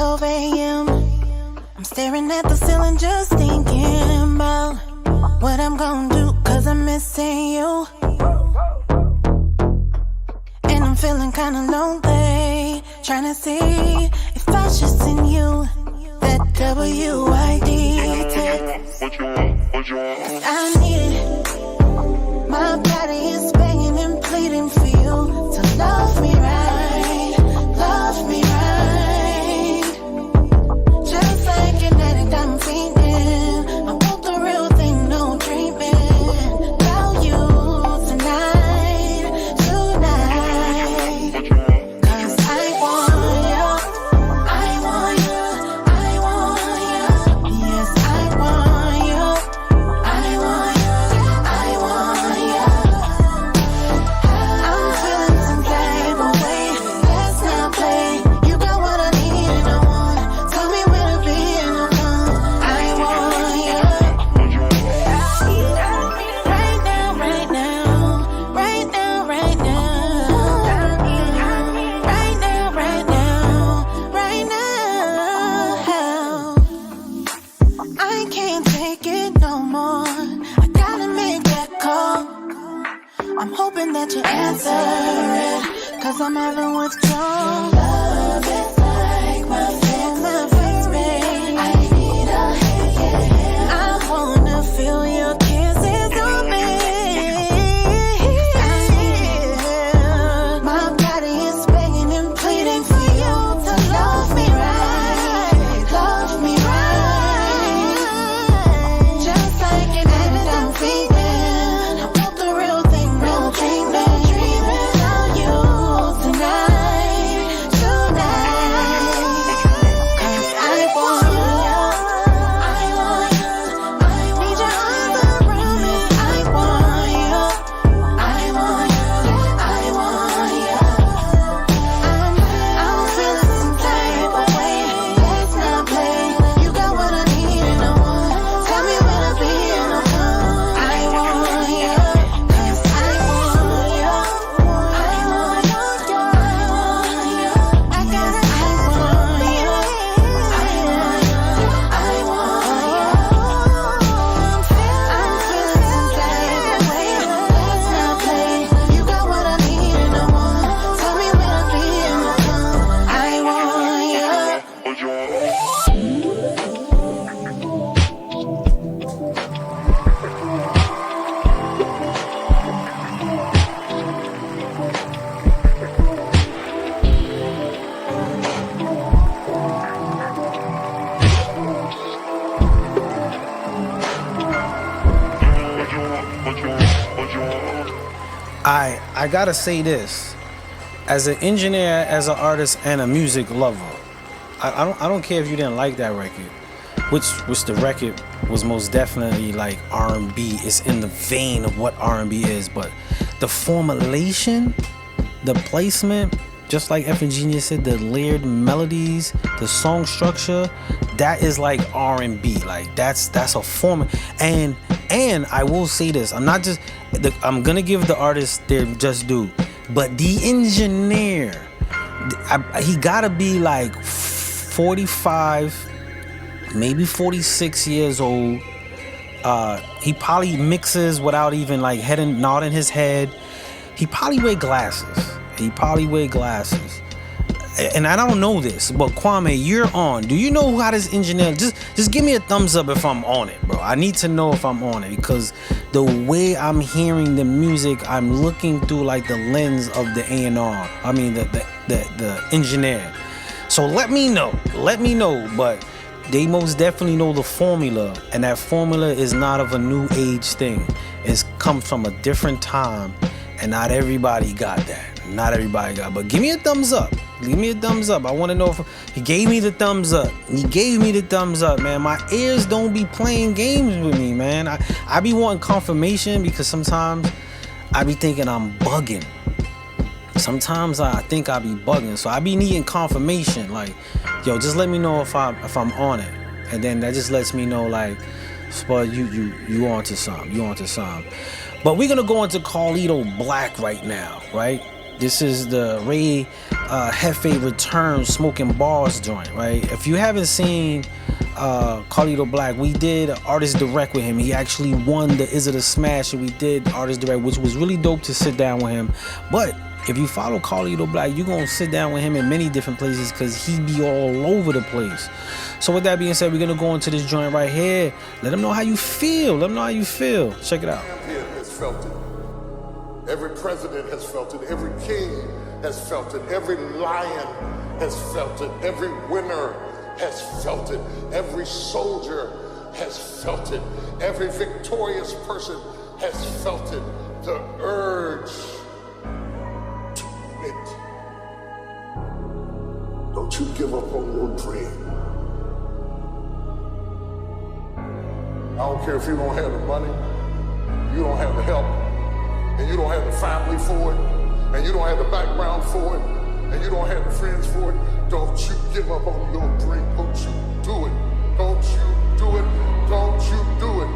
12 a.m. I'm staring at the ceiling just thinking about what I'm gonna do, cause I'm missing you. And I'm feeling kinda lonely, trying to see if I should send you that W.I.D. text. I need it. My body is begging and pleading for you to love me right, love me right. Just like an addict, I'm feeding. I want the real thing, no dreaming about you tonight, tonight. Cause I want you, I want you, I want you. Yes, I want you, I want you, I want you. I'm feeling some type of way, let's not play. You got what I need and I want. Tell me where to be and I'll come. I want you. Right now, right now, right now, right now. Right now, right now, right now. I can't take it no more. I gotta make that call. I'm hoping that you answer it, cause I'm having withdrawal. Love is like my face, babe. I need a hand. I wanna feel your kisses on me. My body is begging and pleading for you to love me right, love me right. Just like an addict, I'm feeding. I want the real thing, no dreaming. Tell you tonight, tonight. Cause I want you, I want you, I need your arms around me. I want you, I want you, I want you. I'm feeling some type of way, let's not play. You got what I need and I want. Tell me where to be and I'll come. I want you, cause I want you, I want you, I got it. I want you, I want you, I want you. I'm feeling some type of way, let's not play. You got what I need and I want. Tell me where to be and I'll come. I want you. I gotta say this, as an engineer, as an artist, and a music lover, I don't care if you didn't like that record, which the record was most definitely like R&B. It's in the vein of what R&B is, but the formulation, the placement, just like F and Genius said, the layered melodies, the song structure, that is like R&B. Like that's a form. And I will say this, I'm gonna give the artist their just due, but the engineer, he gotta be like 45, maybe 46 years old. He probably mixes without even like nodding his head. He probably wear glasses. And I don't know this, but Kwame, you're on. Do you know how this engineer? Just give me a thumbs up if I'm on it, bro. I need to know if I'm on it, because the way I'm hearing the music, I'm looking through like the lens of the A&R. I mean the engineer. So let me know. But they most definitely know the formula, and that formula is not of a new age thing. It's come from a different time, and not everybody got that. But give me a thumbs up. I want to know if he gave me the thumbs up. Man. My ears don't be playing games with me, man. I be wanting confirmation, because sometimes I be thinking I'm bugging. Sometimes I think I be bugging, so I be needing confirmation. Like, yo, just let me know if I'm on it, and then that just lets me know, like, Spud, you onto something. But we're gonna go into Carlito Black right now, right? This is the Ray Hefe Return Smoking Bars joint, right? If you haven't seen Carlito Black, we did Artist Direct with him. He actually won the Is It a Smash, and we did Artist Direct, which was really dope to sit down with him. But if you follow Carlito Black, you're gonna sit down with him in many different places because he be all over the place. So with that being said, we're gonna go into this joint right here. Let him know how you feel. Let him know how you feel. Check it out. Champion has felt it. Every president has felt it. Every king has felt it. Every lion has felt it. Every winner has felt it. Every soldier has felt it. Every victorious person has felt it. The urge to quit. Don't you give up on your dream. I don't care if you don't have the money, you don't have the help, and you don't have the family for it, and you don't have the background for it, and you don't have the friends for it. Don't you give up on your dream. Don't you do it. Don't you do it. Don't you do it.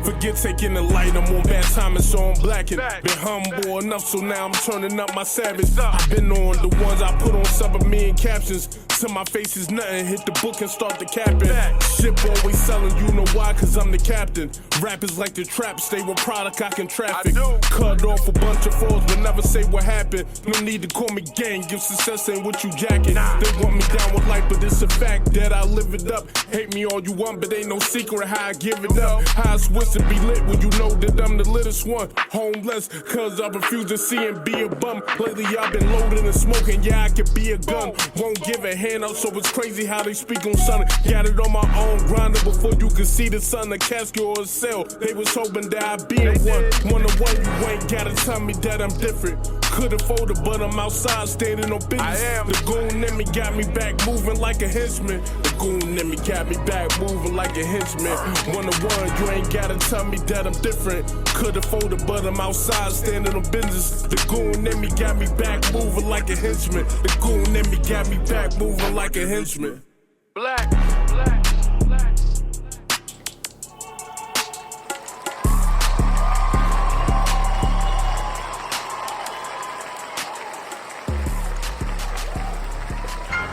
Forget taking the light, I'm on bad timing, so I'm blacking. Been humble enough, so now I'm turning up my savage. I've been on the ones I put on sub of me in captions. Till my face is nothing, hit the book and start the capping. Ship always selling, you know why, cause I'm the captain. Rappers like the trap, stay with product I can traffic. Cut off a bunch of frauds, but never say what happened. No need to call me gang, if success ain't what you jacking. They want me down with life, but it's a fact that I live it up. Hate me all you want, but ain't no secret how I give it up. How I switch to be lit when you know that I'm the littest one. Homeless, cause I refuse to see and be a bum. Lately I've been loading and smoking, yeah I could be a gun. Won't give a hand up, so it's crazy how they speak on something. Got it on my own grinder before you could see the sun, a casket or a cell. They was hoping that I'd be in one. One-on-one, you ain't gotta tell me that I'm different. Could afford it, but I'm outside standing on business. The goon in me got me back moving like a henchman. The goon in me got me back moving like a henchman. One-on-one, you ain't gotta tell me that I'm different. Could afford it, but I'm outside standing on business. The goon in me got me back moving like a henchman. The goon in me got me back moving like a henchman. Black.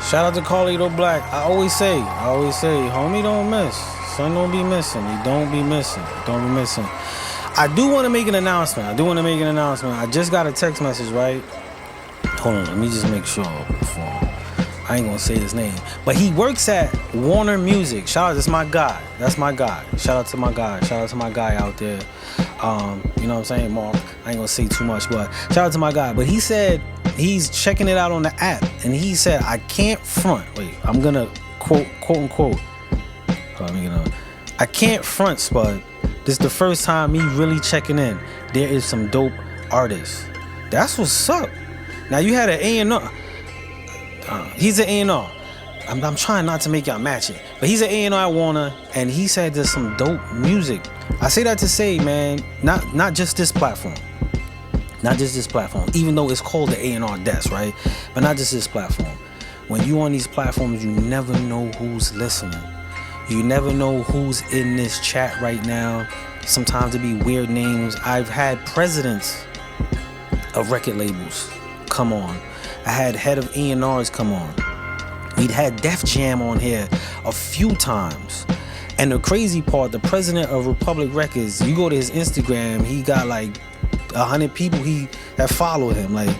Shout out to Carlito Black. I always say, homie don't miss. Son don't be missing. He don't be missing. Don't be missing. I do want to make an announcement. I just got a text message, right? Hold on, let me just make sure before. I ain't gonna say his name. But he works at Warner Music. Shout out, that's my guy. Shout out to my guy out there. You know what I'm saying, Mark? I ain't gonna say too much, but shout out to my guy. But he said he's checking it out on the app, and he said, I can't front. Wait, I'm gonna quote unquote. I can't front, Spud. This is the first time me really checking in. There is some dope artists. That's what's up. Now you had an A&R. He's an A&R. I'm trying not to make y'all match it, but he's an A&R at Warner, and he said there's some dope music. I say that to say, man, not just this platform. Not just this platform, even though it's called the A&R Desk, right? But not just this platform. When you on these platforms, you never know who's listening. You never know who's in this chat right now. Sometimes it be weird names. I've had presidents of record labels come on. I had head of A&Rs come on. We'd had Def Jam on here a few times. And the crazy part, the president of Republic Records, you go to his Instagram, he got like 100 people that follow him. Like,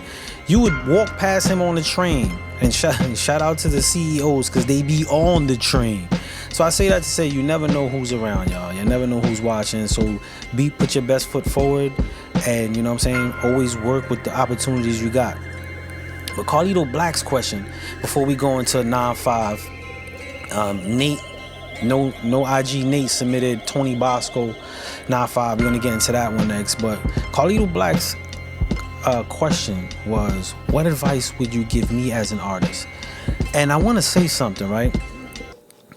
you would walk past him on the train, and shout out to the CEOs because they be on the train. So I say that to say you never know who's around, y'all. You never know who's watching. So put your best foot forward, and you know what I'm saying, always work with the opportunities you got. But Carlito Black's question before we go into 9-5, Nate, no IG Nate submitted Tony Bosco 9-5. We're gonna get into that one next. But Carlito Black's question was, what advice would you give me as an artist? And I want to say something, right?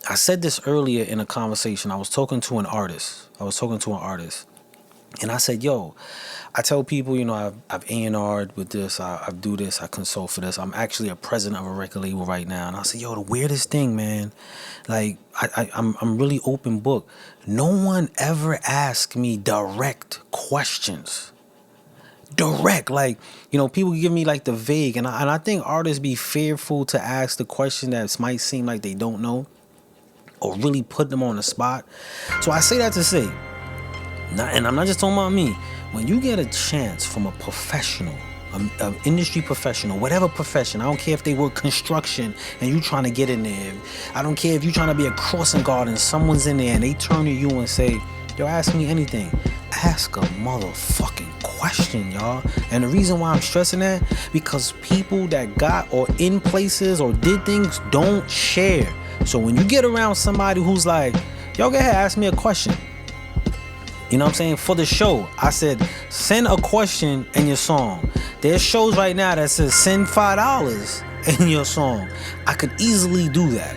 I said this earlier in a conversation. I was talking to an artist, and I said, yo, I tell people, you know, I've A&R'd with this, I do this, I consult for this. I'm actually a president of a record label right now. And I said, yo, the weirdest thing, man, like, I'm really open book. No one ever asked me direct questions. direct. Like, you know, people give me like the vague, and I think artists be fearful to ask the question that might seem like they don't know or really put them on the spot. So I say that to say, and I'm not just talking about me, when you get a chance from a professional, an industry professional, whatever profession, I don't care if they work construction and you trying to get in there, I don't care if you trying to be a crossing guard and someone's in there and they turn to you and say, yo, ask me anything. Ask a motherfucking question, y'all. And the reason why I'm stressing that, because people that got or in places or did things don't share. So when you get around somebody who's like, yo, go ahead, ask me a question. You know what I'm saying? For the show, I said, send a question in your song. There's shows right now that says send $5 in your song. I could easily do that,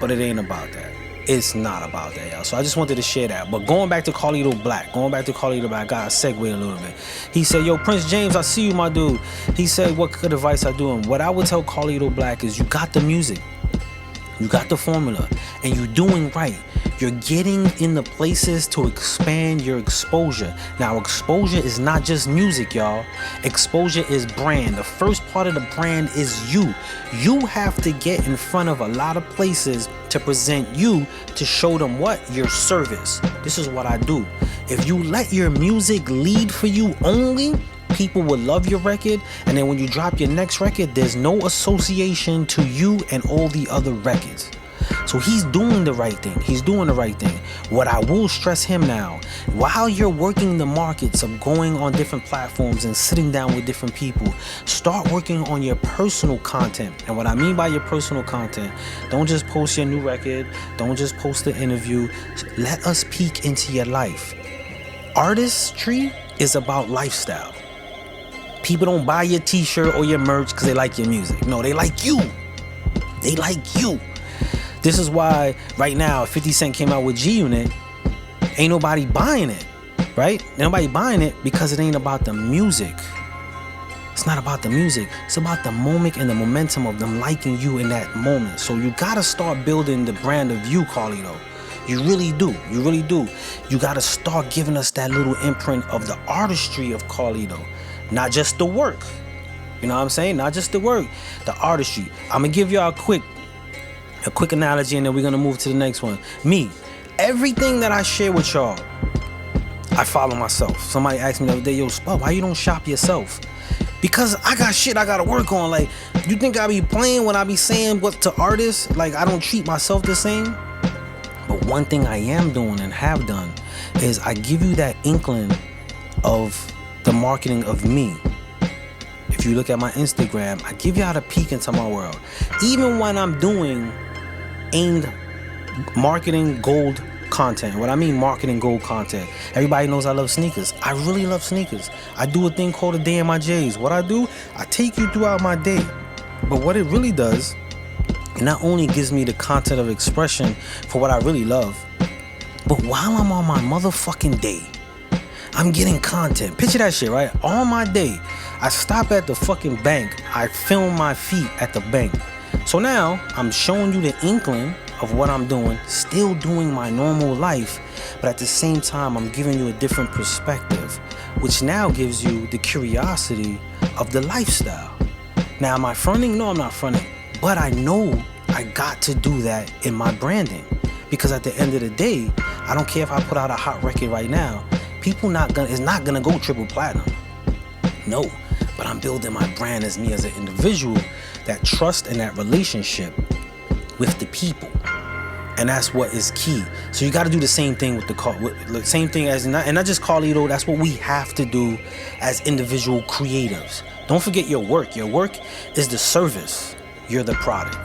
but it ain't about that. It's not about that, y'all. So I just wanted to share that. But going back to Carlito Black, I gotta segue a little bit. He said, yo, Prince James, I see you, my dude. He said, what good advice I do him? What I would tell Carlito Black is, you got the music, you got the formula, and you're doing right. You're getting in the places to expand your exposure. Now, exposure is not just music, y'all. Exposure is brand. The first part of the brand is you. You have to get in front of a lot of places to present you, to show them what? Your service. This is what I do. If you let your music lead for you only, people will love your record, and then when you drop your next record, there's no association to you and all the other records. So he's doing the right thing. He's doing the right thing. What I will stress him now, while you're working the markets of going on different platforms and sitting down with different people, start working on your personal content. And what I mean by your personal content, don't just post your new record. Don't just post the interview. Let us peek into your life. Artistry is about lifestyle. People don't buy your t-shirt or your merch because they like your music. No, they like you. They like you. This is why right now 50 Cent came out with G-Unit, ain't nobody buying it, right? Ain't nobody buying it because it ain't about the music. It's not about the music. It's about the moment and the momentum of them liking you in that moment. So you gotta start building the brand of you, Carlito. You really do. You really do. You gotta start giving us that little imprint of the artistry of Carlito, not just the work. You know what I'm saying? Not just the work, the artistry. I'm gonna give y'all a quick analogy, and then we're gonna move to the next one. Me, everything that I share with y'all, I follow myself. Somebody asked me the other day, yo, Spud, why you don't shop yourself? Because I got shit I gotta work on. Like, you think I be playing when I be saying what to artists? Like, I don't treat myself the same? But one thing I am doing and have done is I give you that inkling of the marketing of me. If you look at my Instagram, I give y'all a peek into my world. Even when I'm doing aimed marketing gold content. What I mean marketing gold content, everybody knows I love sneakers. I really love sneakers. I do a thing called a day in my J's. What I do, I take you throughout my day. But what it really does, it not only gives me the content of expression for what I really love, but while I'm on my motherfucking day, I'm getting content. Picture that shit, right? On my day, I stop at the fucking bank. I film my feet at the bank. So now I'm showing you the inkling of what I'm doing, still doing my normal life, but at the same time, I'm giving you a different perspective, which now gives you the curiosity of the lifestyle. Now, am I fronting? No, I'm not fronting, but I know I got to do that in my branding, because at the end of the day, I don't care if I put out a hot record right now, it's not gonna go triple platinum. No, but I'm building my brand as me as an individual, that trust and that relationship with the people, and that's what is key. So you got to do the same thing with the same thing as not just Carlito. That's what we have to do as individual creatives. Don't forget your work. Your work is the service. You're the product.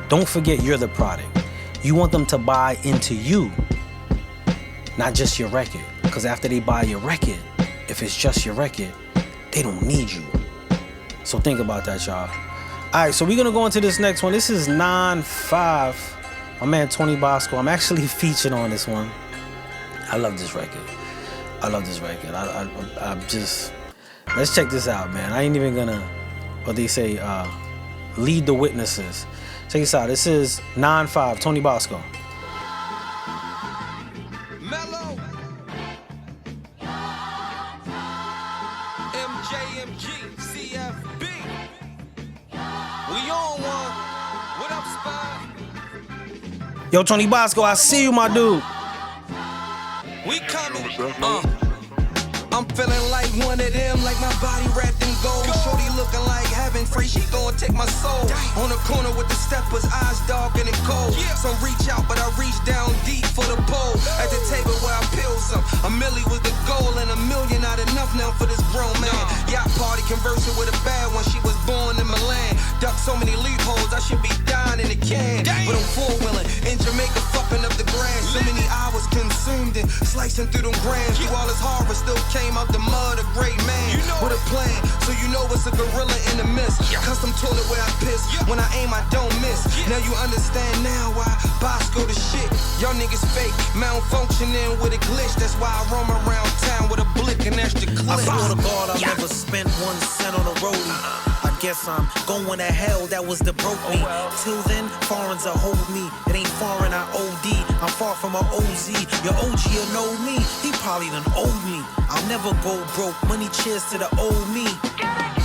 Don't forget you're the product. You want them to buy into you, not just your record. Because after they buy your record, if it's just your record, they don't need you. So think about that, y'all. All right, so we're going to go into this next one. This is 9-5. My man, Tony Bosco. I'm actually featured on this one. I love this record. I'm just... Let's check this out, man. I ain't even going to, what they say, lead the witnesses. Check this out. This is 9-5, Tony Bosco. Mellow. We on one. What up, Spy? Yo, Tony Bosco, I see you, my dude. We coming. I'm feeling like one of them, like my body wrapped in gold. Shorty looking like heaven free, she gon' take my soul. On the corner with the steppers, eyes dark and cold. Some reach out, but I reach down deep for the pole. At the table where I peel some, a milli was the goal, and a million not enough now for this grown man. Yacht party conversing with a bad one, she was born in Milan. Duck so many loopholes, I should be dying in a can. But I'm four-wheeling in Jamaica, fucking up the grass. So many hours consumed and slicing through them grams. Through all this horror, still came out the mud, a great man with a plan, so you know it's a gorilla in the mist. Custom toilet where I piss, when I aim I don't miss. Now you understand now why Bosco the shit. Y'all niggas fake, malfunctioning with a glitch. That's why I roam around town with a blick and extra clip. I swear to God, I never spent 1 cent on a rollie. I guess I'm going to hell, that was the broke me. Till then, foreign's a hold me. It ain't foreign, I OD. I'm far from a OZ. Your OG'll know me, he probably done owe me. I'll never go broke, money cheers to the old me.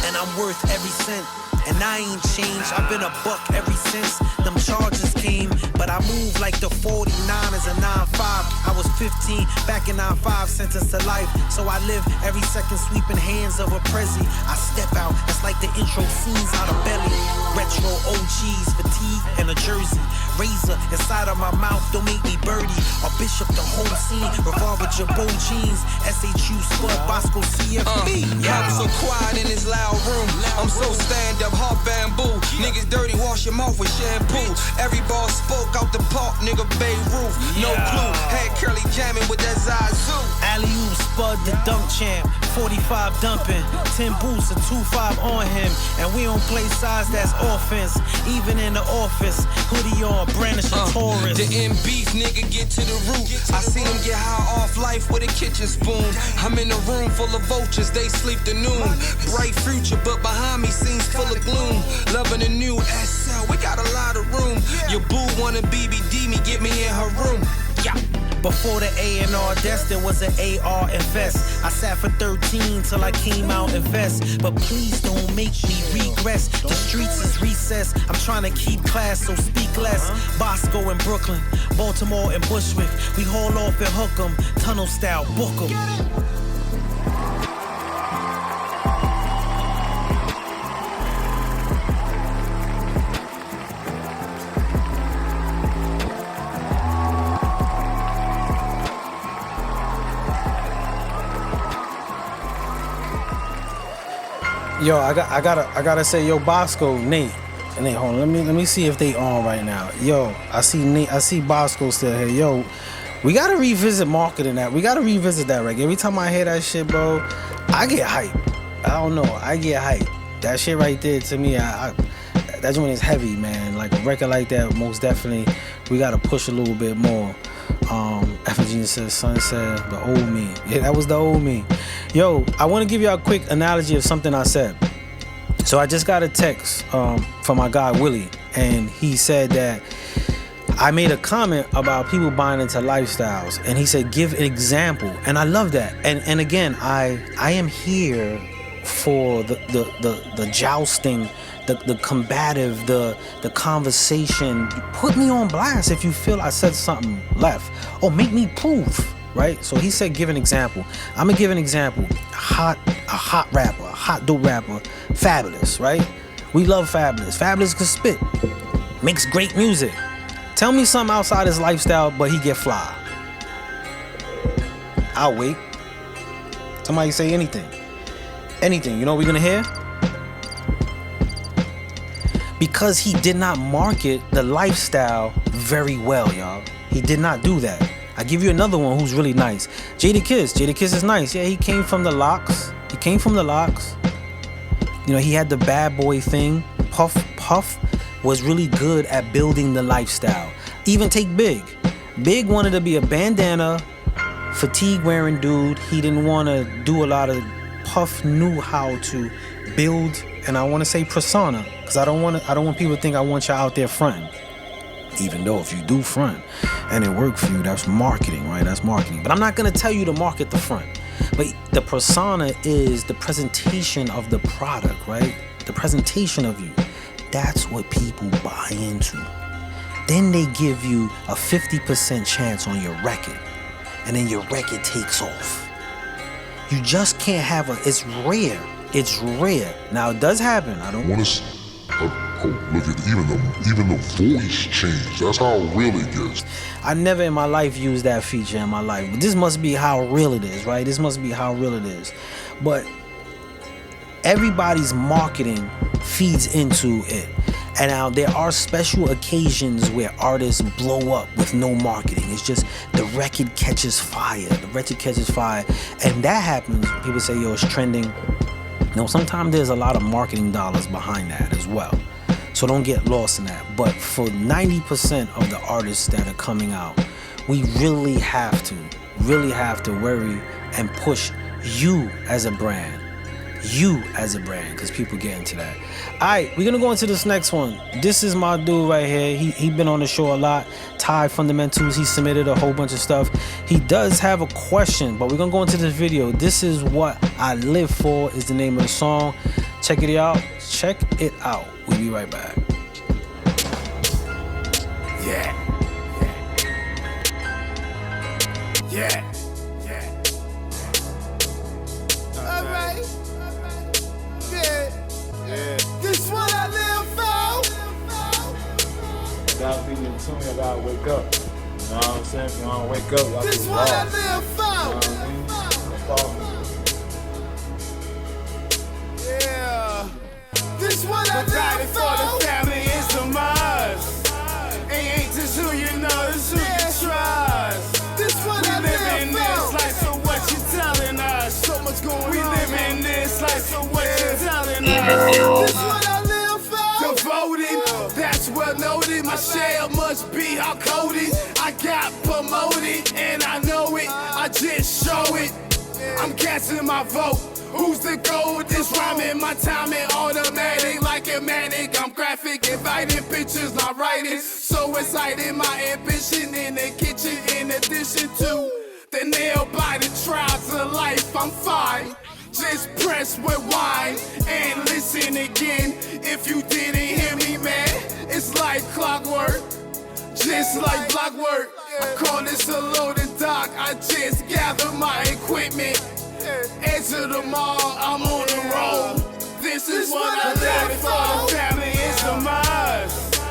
And I'm worth every cent, and I ain't changed. I've been a buck ever since them charges came. But I move like the 49ers and 9-5. I was 15, back in 9-5, sentenced to life. So I live every second sweeping hands of a Prezi. I step out, it's like the intro scenes out of Belly. Retro OGs, fatigue and a jersey. Razor inside of my mouth, don't make me birdie. Or Bishop the whole scene, revolver Jabot jeans. SHU Spud, Bosco CFB. I'm so quiet in this loud room. I'm so stand up, hard bamboo. Niggas dirty, wash your mouth with shampoo. Every ball spoke out the park, nigga Beirut. No clue, had Curly jamming with that Zazu. Alley-oop, Spud the dunk champ. 45 dumping, 10 boosts and 2-5 on him. And we don't play sides, that's offense. Even in the office, hoodie on, brandish a Taurus. The end beef, nigga, get to the root. I seen him get high off life with a kitchen spoon. I'm in a room full of vultures, they sleep to noon. Bright future, but behind me scenes full of gloom. Loving a new SL, we got a lot of room. Your boo wanna BBD me, get me in her room. Yeah. Before the A&R Desk, there was an AR Invest. I sat for 13 till I came out Invest. But please don't make me regress. The streets is recess. I'm trying to keep class, so speak less. Bosco in Brooklyn, Baltimore and Bushwick. We haul off and hook 'em, tunnel style, book 'em. Yo, I gotta say, yo, Bosco, Nate, hold on, let me see if they on right now. Yo, I see Bosco still here. Yo, we gotta revisit marketing that. We gotta revisit that, right? Every time I hear that shit, bro, I get hype. I don't know, I get hype. That shit right there, to me, that joint is heavy, man. Like a record like that, most definitely, we gotta push a little bit more. Effigy says, son said, the old me. Yeah, that was the old me. Yo, I want to give you a quick analogy of something I said. So I just got a text from my guy Willie, and he said that I made a comment about people buying into lifestyles, and he said give an example, and I love that. And again, I am here for the jousting, the combative, the conversation. Put me on blast if you feel I said something left, or make me proof, right? So he said give an example. I'm gonna give an example. A hot rapper, a hot dope rapper, Fabulous, right? We love Fabulous. Fabulous can spit, makes great music. Tell me something outside his lifestyle, but he get fly. I'll wait. Somebody say anything. Anything. You know what we're gonna hear? Because he did not market the lifestyle very well, y'all. He did not do that. I give you another one who's really nice. Jadakiss. Jadakiss is nice. Yeah, he came from the locks. You know, he had the bad boy thing. Puff was really good at building the lifestyle. Even take Big. Big wanted to be a bandana, fatigue wearing dude. He didn't want to do a lot of. Puff knew how to build, and I want to say persona, because I don't want people to think I want y'all out there fronting. Even though if you do front and it worked for you, that's marketing, right? That's marketing. But I'm not gonna tell you to market the front. But the persona is the presentation of the product, right? The presentation of you. That's what people buy into. Then they give you a 50% chance on your record, and then your record takes off. You just can't have it's rare. It's rare. Now it does happen. I don't want to. Look at even the voice change. That's how real it gets. I never in my life used that feature in my life, but this must be how real it is, right? This must be how real it is. But everybody's marketing feeds into it. And now there are special occasions where artists blow up with no marketing. It's just the record catches fire. The record catches fire. And that happens. People say, yo, it's trending. You know, sometimes there's a lot of marketing dollars behind that as well. So don't get lost in that. But for 90% of the artists that are coming out, we really have to worry and push you as a brand. Because people get into that. Alright, we're gonna go into this next one. This is my dude right here. He been on the show a lot. Thai Fundamentals. He submitted a whole bunch of stuff. He does have a question, but we're gonna go into this video. This is What I Live For is the name of the song. Check it out. We'll be right back. Yeah. Alright. Yeah. This what I live for. Y'all think you tune, y'all gotta wake up. You know what I'm saying? If you don't wake up, y'all This get what I lost. live for. You know what I mean? Yeah. This what I live for. The family is the must. Ain't just who you know, it's who you trust. This what I live for. We live in this life, so what you telling us? So much going on. We live in this life, so what you telling us? This what I live for. Devoted, that's well noted. My share must be how coded. I got promoted, and I know it. I just show it. I'm casting my vote. Who's the goal with this rhyming? My timing automatic, like a manic. I'm graphic, inviting pictures, not writing. So excited, my ambition in the kitchen. In addition to the nail-biting trials of life, I'm fine. Just press rewind and listen again. If you didn't hear me, man, it's like clockwork. Just like blockwork. I call this a loaded dock. I just gather my equipment. Enter the mall, I'm on the road. This is what I live for. The family is the must.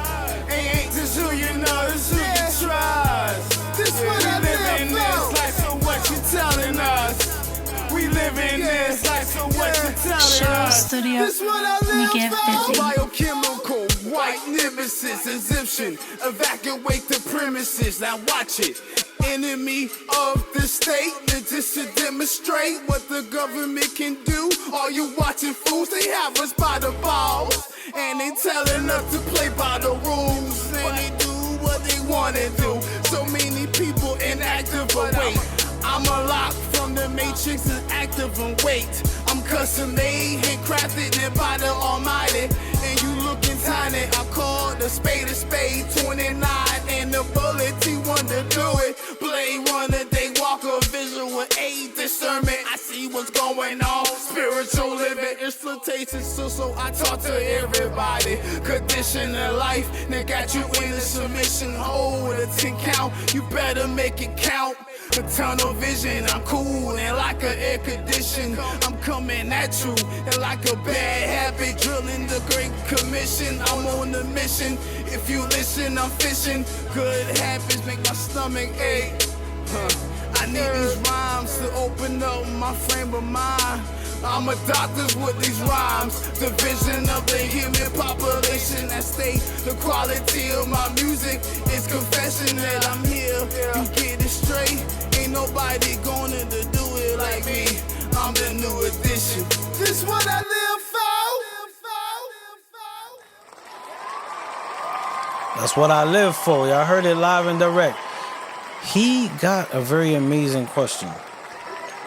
Ain't just who you know, it's who you trust. This what I live in this life, so what you telling us? We live in this life, so what you telling us? Studio. This what I live We get for. busy. Biochemical, white nemesis, exemption. Evacuate the premises, now watch it. Enemy of the state, just to demonstrate what the government can do. All you watching fools, they have us by the balls. And they telling us to play by the rules. And they do what they wanna do. So many people inactive awake. I'm unlocked from the matrix and active and wait. I'm custom made, handcrafted and by the almighty. And you looking tiny, I call the spade a spade. 29 and the ability one to do it. Blade runner, they walk a visual aid discernment. I see what's going on. Spiritual living is flirtation, so I talk to everybody. Condition of life, they got you in the submission. Hold a 10 count, you better make it count. A tunnel vision, I'm cool and like an air condition. I'm coming at you and like a bad habit, drilling the Great Commission. I'm on the mission. If you listen, I'm fishing. Good habits make my stomach ache. I need these rhymes to open up my frame of mind. I'm a doctor with these rhymes. The vision of the human population at stake. The quality of my music is confession that I'm here. You get it straight. Ain't nobody gonna do it like me. I'm the new edition. This what I live for. That's what I live for. Y'all heard it live and direct. He got a very amazing question.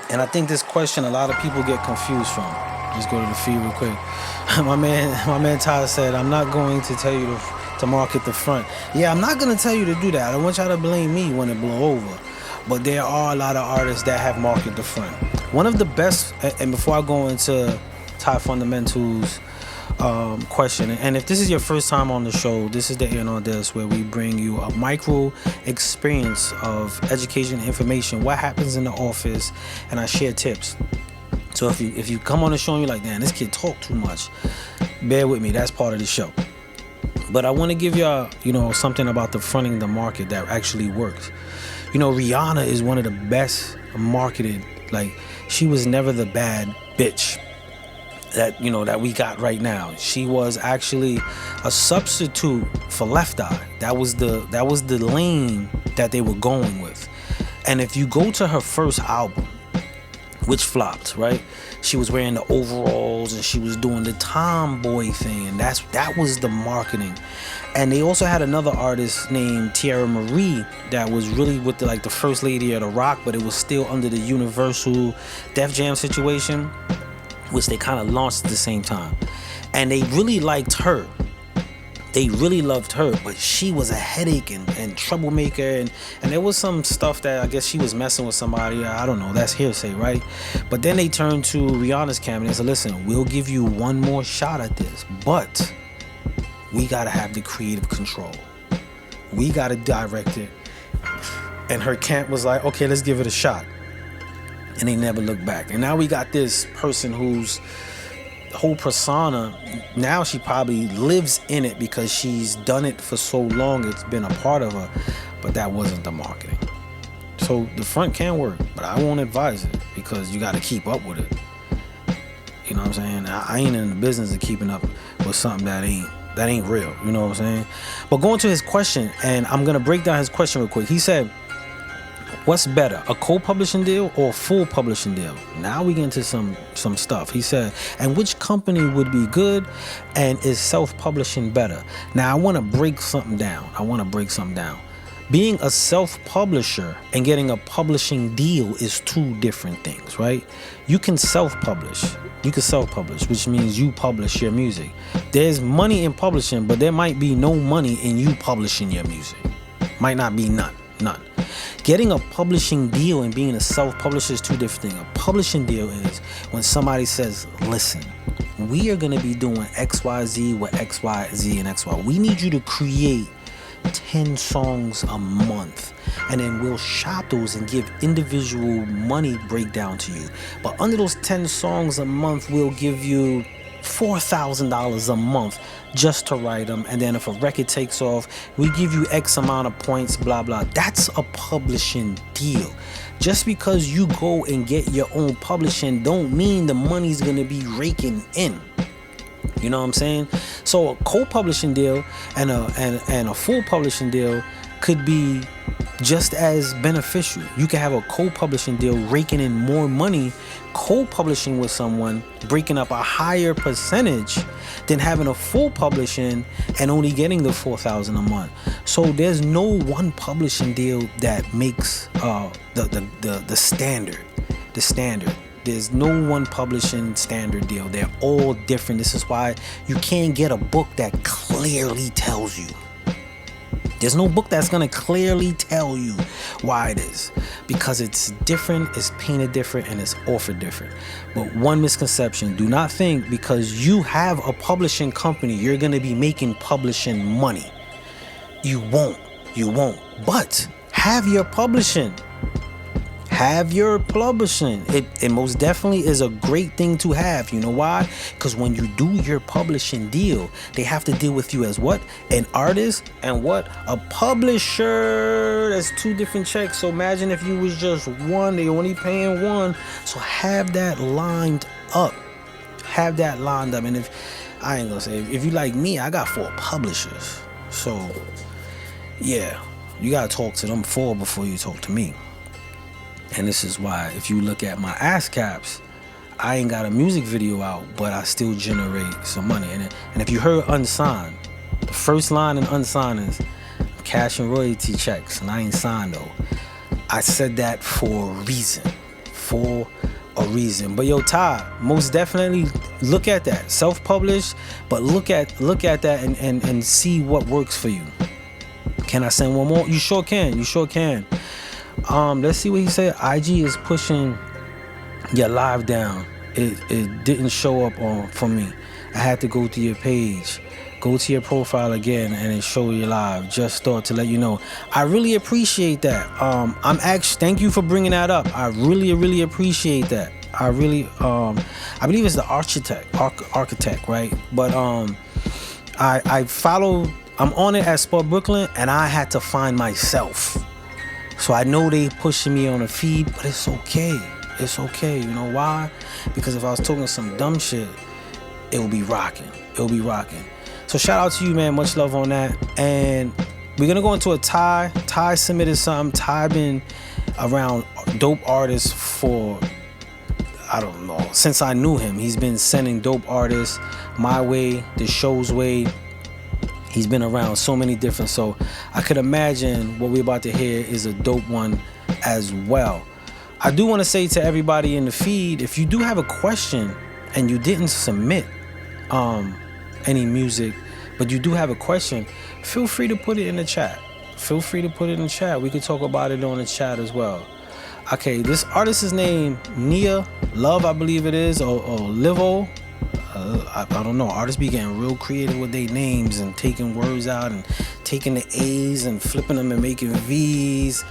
And I think this question a lot of people get confused from. Just go to the feed real quick. My man Ty said, I'm not going to tell you to market the front. Yeah, I'm not going to tell you to do that. I don't want y'all to blame me when it blow over. But there are a lot of artists that have marketed the front. One of the best, and before I go into Thai Fundamentals, question. And if this is your first time on the show, this is the A&R Desk, where we bring you a micro experience of education and information, what happens in the office, and I share tips. So if you come on the show and you're like, damn, this kid talk too much, bear with me. That's part of the show. But I want to give y'all, something about the fronting the market that actually works. Rihanna is one of the best marketed. Like, she was never the bad bitch that we got right now. She was actually a substitute for Left Eye. That was the lane that they were going with. And if you go to her first album, which flopped, right? She was wearing the overalls and she was doing the tomboy thing, and that was the marketing. And they also had another artist named Tierra Marie that was really with the first lady of the rock, but it was still under the Universal Def Jam situation, which they kind of launched at the same time. And they really liked her. They really loved her, but she was a headache and troublemaker, and there was some stuff that I guess she was messing with somebody. I don't know, that's hearsay, right? But then they turned to Rihanna's camp and they said, listen, we'll give you one more shot at this, but we gotta have the creative control. We gotta direct it. And her camp was like, okay, let's give it a shot. And they never looked back. And now we got this person whose whole persona, now she probably lives in it because she's done it for so long, it's been a part of her, but that wasn't the marketing. So the front can work, but I won't advise it because you got to keep up with it. You know what I'm saying? I ain't in the business of keeping up with something that ain't real. You know what I'm saying? But going to his question, and I'm gonna break down his question real quick. He said, what's better, a co-publishing deal or a full publishing deal? Now we get into some stuff. He said, and which company would be good, and is self-publishing better? Now I want to break something down. Being a self-publisher and getting a publishing deal is two different things, right? You can self-publish, which means you publish your music. There's money in publishing, but there might be no money in you publishing your music. Might not be none. Getting a publishing deal and being a self-publisher is two different things. A publishing deal is when somebody says, listen, we are going to be doing XYZ with XYZ and XY. We need you to create 10 songs a month, and then we'll shop those and give individual money breakdown to you. But under those 10 songs a month, we'll give you $4,000 a month just to write them, and then if a record takes off, we give you X amount of points, blah blah. That's a publishing deal. Just because you go and get your own publishing don't mean the money's gonna be raking in. You know what I'm saying? So a co-publishing deal and a full publishing deal could be just as beneficial. You can have a co-publishing deal raking in more money, co-publishing with someone, breaking up a higher percentage than having a full publishing and only getting the $4,000 a month. So there's no one publishing deal that makes the standard. There's no one publishing standard deal. They're all different. This is why you can't get a book that clearly tells you. There's no book that's going to clearly tell you why it is. Because it's different, it's painted different, and it's offered different. But one misconception, do not think because you have a publishing company, you're going to be making publishing money. You won't. But have your publishing. It most definitely is a great thing to have. You know why? Because when you do your publishing deal, they have to deal with you as what? An artist and what? A publisher. That's two different checks. So imagine if you was just one, they only paying one. So have that lined up. And if I ain't gonna say, if you like me, I got 4 publishers. So yeah, you gotta talk to them 4 before you talk to me. And this is why, if you look at my ASCAPs, I ain't got a music video out, but I still generate some money. And if you heard unsigned, the first line in unsigned is cash and royalty checks, and I ain't signed though. I said that for a reason. But yo, Ty, most definitely look at that. Self-published, but look at that and see what works for you. Can I send one more? You sure can. Let's see what he said. IG is pushing your live down. It didn't show up for me. I had to go through your page. Go to your profile again and it show you live. Just thought to let you know. I really appreciate that. Thank you for bringing that up. I really appreciate that. I really, I believe it's the architect, right? But I follow. I'm on it at Sport Brooklyn, and I had to find myself. So I know they pushing me on the feed, but it's okay. It's okay. You know why? Because if I was talking some dumb shit, it would be rocking. So shout out to you, man. Much love on that. And we're gonna go into a Ty. Ty submitted something. Ty been around dope artists for, I don't know, since I knew him. He's been sending dope artists my way, the show's way. He's been around so many different, so I could imagine what we're about to hear is a dope one as well. I do want to say to everybody in the feed, if you do have a question and you didn't submit any music, but you do have a question, feel free to put it in the chat. We could talk about it on the chat as well. Okay, this artist's name, Nia Love, I believe it is, or Livo. I don't know. Artists be getting real creative with their names and taking words out and taking the A's and flipping them and making V's.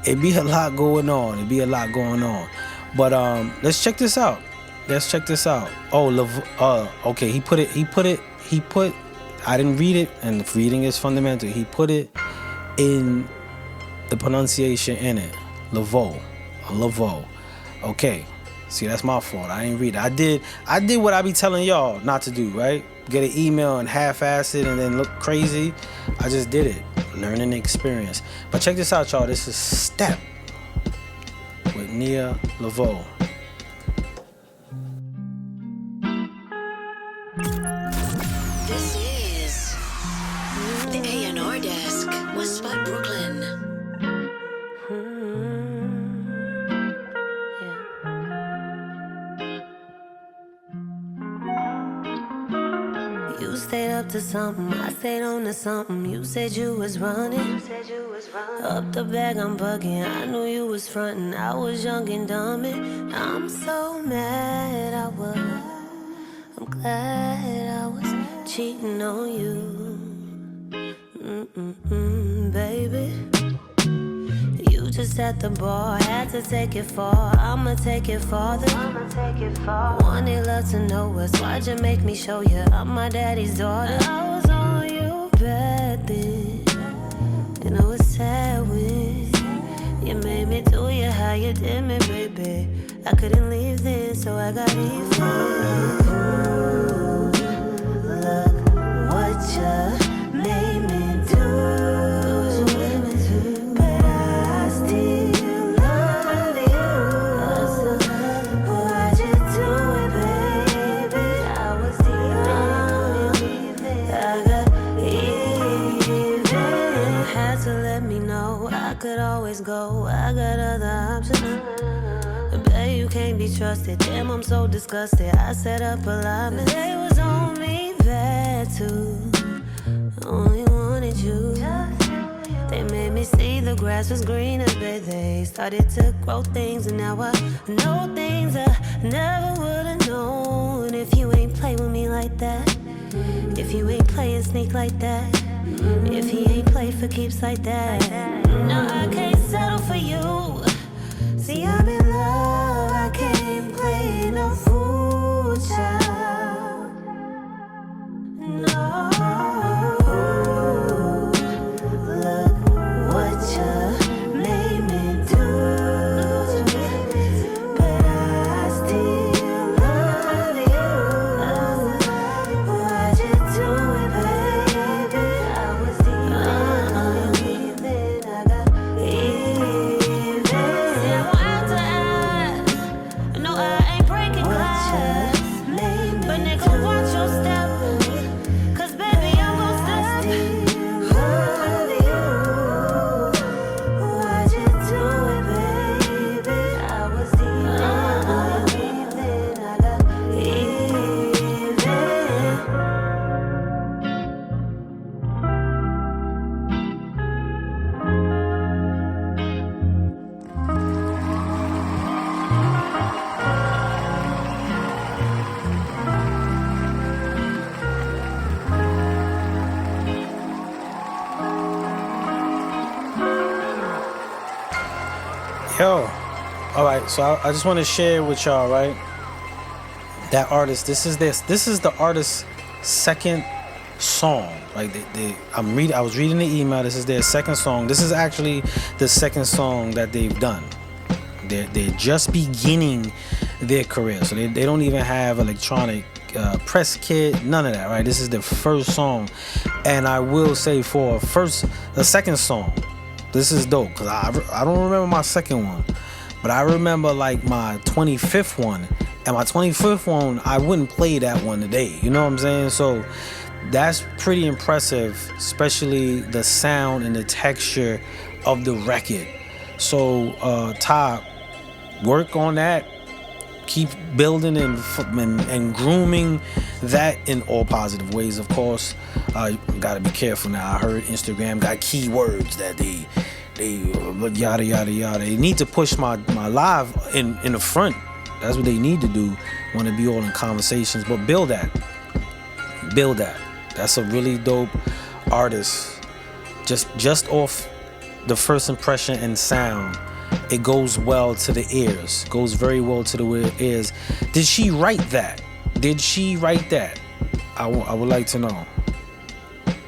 It be a lot going on. But let's check this out. Oh, okay. He put. I didn't read it, and reading is fundamental. He put it in the pronunciation in it. Laveau. Okay. See, that's my fault. I didn't read it. I did what I be telling y'all not to do, right? Get an email and half-ass it and then look crazy. I just did it. Learning experience. But check this out, y'all. This is Step with Nia Laveau. This is the A&R Desk with Spot Brooklyn. You stayed up to something, I stayed on to something. You said you was running. Up the bag, I'm bugging. I knew you was frontin'. I was young and dumb, and I'm so mad I'm glad I was cheating on you. Baby. You just at the bar, had to take it far. I'ma take it farther. Wanted love to know us. Why'd you make me show you I'm my daddy's daughter? I was on you bad then, and I was sad when you made me do you how you did me, baby. I couldn't leave then, so I got even. Look what you made me do. Could always go, I got other options. Babe, you can't be trusted. Damn, I'm so disgusted. I set up a lie, but they was on me bad too. Only wanted you. They made me see the grass was greener, babe. They started to grow things, and now I know things I never would've known. If you ain't play with me like that, if you ain't play and sneak like that, if he ain't play for keeps like that. No, I can't settle for you. See, I'm in love, I can't play no fool child. No. Look what you made me do. But I still love you. Why'd you do it, baby? I was the only then I got even. See, I'm after Yo, all right. So I just want to share with y'all, right? That artist. This is the artist's second song. Like I was reading the email. This is their second song. This is actually the second song that they've done. They're just beginning their career, so they don't even have electronic press kit, none of that, right? This is the first song, and I will say for the second song, this is dope because I don't remember my second one, but I remember like my 25th one, and my 25th one I wouldn't play that one today. You know what I'm saying? So that's pretty impressive, especially the sound and the texture of the record. So Todd, work on that. Keep building and grooming that in all positive ways, of course. You gotta be careful now. I heard Instagram got keywords that they yada yada yada. They need to push my live in the front. That's what they need to do. Want to be all in conversations, but build that. That's a really dope artist. Just off the first impression and sound, it goes well to the ears. Goes very well to the ears. Did she write that? I would like to know.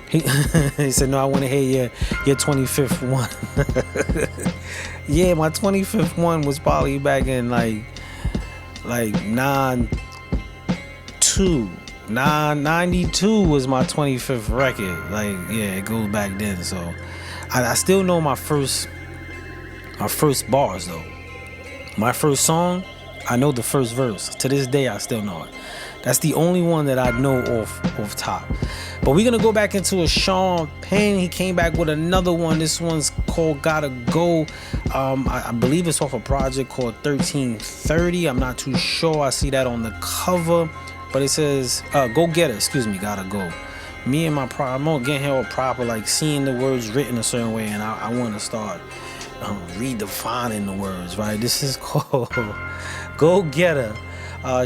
He said, no, I want to hear your 25th one. Yeah, my 25th one was probably back in like 92 was my 25th record. Like, yeah, it goes back then. So I still know my first bars though. My first song, I know the first verse. To this day, I still know it. That's the only one that I know off top. But we're gonna go back into a Sean Penn. He came back with another one. This one's called Gotta Go. I believe it's off a project called 1330. I'm not too sure. I see that on the cover, but it says Go Get It. Excuse me, Gotta Go. Me and my I'm not getting here all proper, like seeing the words written a certain way, and I want to start redefining the words, right? This is called Go Getter.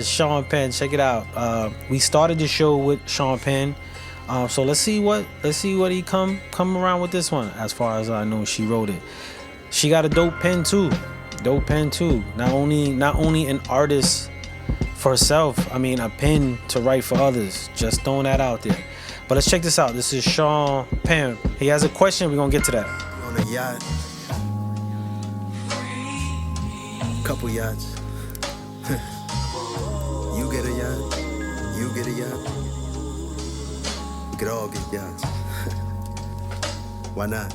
Sean Penn, check it out. We started the show with Sean Penn, so let's see what he come around with this one. As far as I know, she wrote it. She got a dope pen too. Not only an artist for herself, I mean a pen to write for others. Just throwing that out there. But let's check this out. This is Sean Penn. He has a question. We're gonna get to that. On a yacht. Couple yachts. You get a yacht. You get a yacht. We could all get yachts. Why not?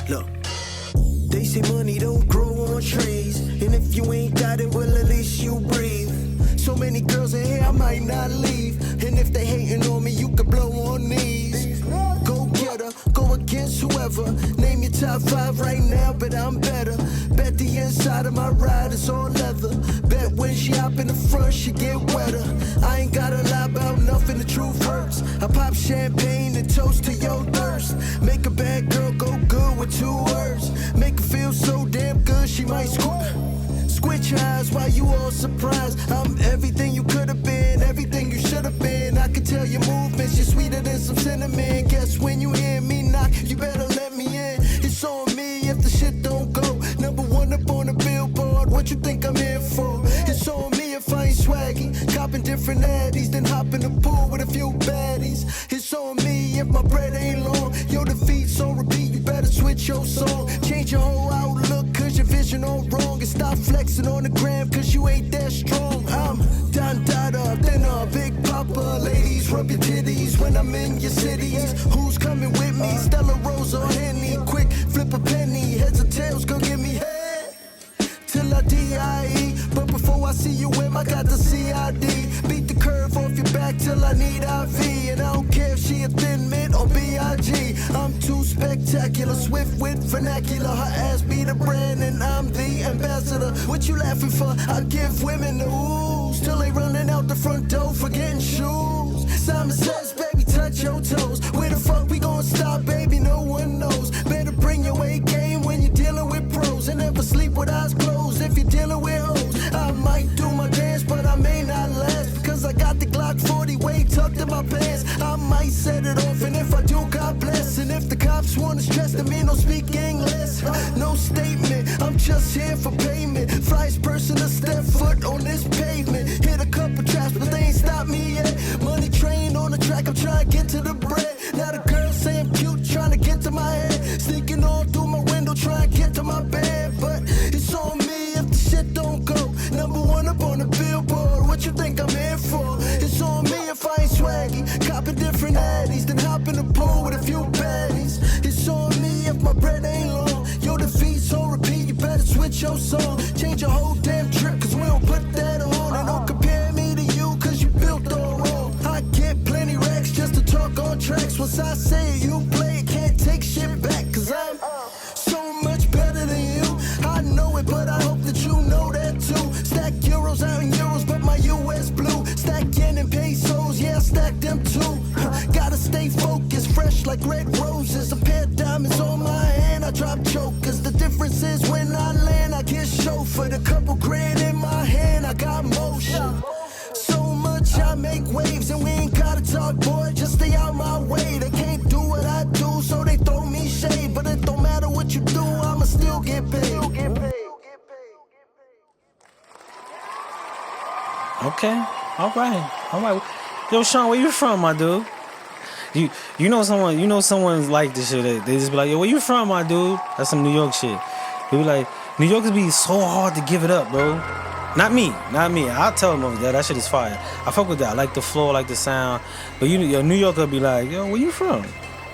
Look. They say money don't grow on trees, and if you ain't got it, well at least you breathe. So many girls in here, I might not leave. And if they hating on me, you could blow on these. Go get her, go against whoever. Name your top 5 right now, but I'm better. Bet the inside of my ride is all leather. Bet when she hop in the front, she get wetter. I ain't gotta lie about nothing, the truth hurts. I pop champagne and toast to your thirst. Make a bad girl go good with 2 words. Make her feel so damn good, she might squint your eyes while you all surprised. I'm everything you could have been, everything you should have been. I can tell your movements, you're sweeter than some cinnamon. Guess when you hear me knock, you better let me in. It's on me if the shit don't go. Number 1 up on the billboard, what you think I'm here for? It's on me if I ain't swaggy, copping different addies, then hop in the pool with a few baddies. It's on me if my bread ain't long. Your defeat's on repeat, you better switch your song. Change your whole outlook, cause your vision all wrong. And stop flexing on the gram, cause you ain't that strong. I'm Don Dada, then a Big Papa. Ladies, rub your titties when I'm in your cities. Who's coming with me? Stella Rosa or Henny? Quick, flip a penny. Heads or tails, go give me head. Till I D.I.E. But before I see you in, I got the C.I.D. Beat the curve off your back till I need IV. And I don't care if she a thin mint or B.I.G. I'm too spectacular, swift with vernacular. Her ass be the brand and I'm the ambassador. What you laughing for? I give women the ooze till they running out the front door for getting shoes. Simon says, baby, touch your toes. Where the fuck we gon' stop, baby? No one knows. Better bring your A game when you're dealing with pros. And never sleep with eyes closed if you're dealing with hoes. I might do my dance, but I may not last. Cause I got the Glock 40 way tucked in my pants. I'm might set it off, and if I do, God bless. And if the cops wanna stress, then me no speak English. No statement, I'm just here for payment. Flyest person to step foot on this pavement. Hit a couple traps, but they ain't stopped me yet. Money train on the track, I'm trying to get to the bread. Now the girl say I'm cute, trying to get to my head. Sneaking on through my window, trying to get to my bed. But it's on me if the shit don't go. Number one up on the billboard, what you think I'm here for? It's on me if I ain't swaggy. Copping different addies, then hop in the pool with a few baddies. It's on me if my bread ain't long. Your defeat's on repeat, you better switch your song. Change your whole damn trip, cause we don't put that on. And don't compare me to you, cause you built all wrong. I get plenty racks just to talk on tracks. Once I say it, you play it, can't take shit back. Cause I'm so much better than you. I know it, but I hope that you know that too. Stack euros out in euros, but my US blue. Stack yen and pesos, yeah, I stack them too. Gotta stay focused, fresh like red roses. A pair of diamonds on my hand, I drop chokers. The difference is when I land, I get chauffeured. A couple grand in my hand, I got motion. So much I make waves, and we ain't gotta talk, boy, just stay out my way. They can't do what I do, so they throw me shade. But it don't matter what you do, I'ma still get paid. Okay, all right. Yo, Sean, where you from, my dude? You know someone's like this shit. They just be like, yo, where you from, my dude? That's some New York shit. They be like, New Yorkers be so hard to give it up, bro. Not me. I'll tell them that shit is fire. I fuck with that. I like the flow, I like the sound. But your New Yorker be like, yo, where you from?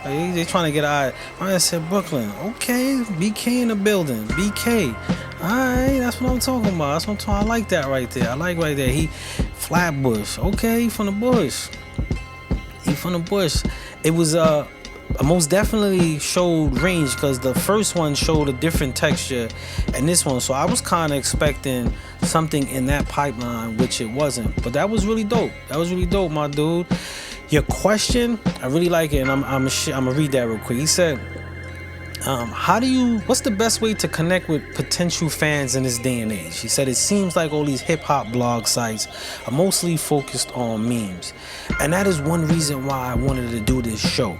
Like, they trying to get out. I said Brooklyn. Okay, BK in the building. BK. Alright, that's what I'm talking about. That's what I'm talking. I like that right there. I like right there. He Flatbush. Okay, he from the bush. It was most definitely showed range because the first one showed a different texture and this one. So I was kind of expecting something in that pipeline, which it wasn't. But that was really dope. My dude. Your question, I really like it, and I'm gonna read that real quick. He said, what's the best way to connect with potential fans in this day and age? He said, it seems like all these hip-hop blog sites are mostly focused on memes. And that is one reason why I wanted to do this show.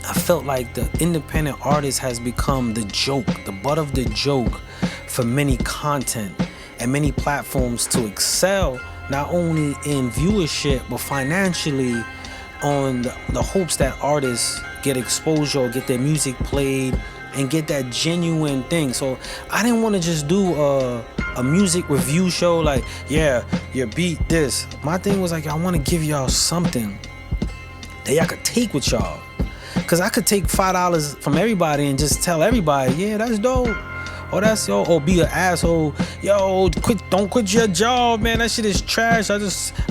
I felt like the independent artist has become the joke, the butt of the joke for many content and many platforms to excel, not only in viewership, but financially on the hopes that artists get exposure or get their music played and get that genuine thing. So I didn't want to just do a music review show like, yeah, you beat this. My thing was like, I want to give y'all something that y'all could take with y'all. Cause I could take $5 from everybody and just tell everybody, yeah, that's dope. Or be an asshole. Yo, don't quit your job, man. That shit is trash. I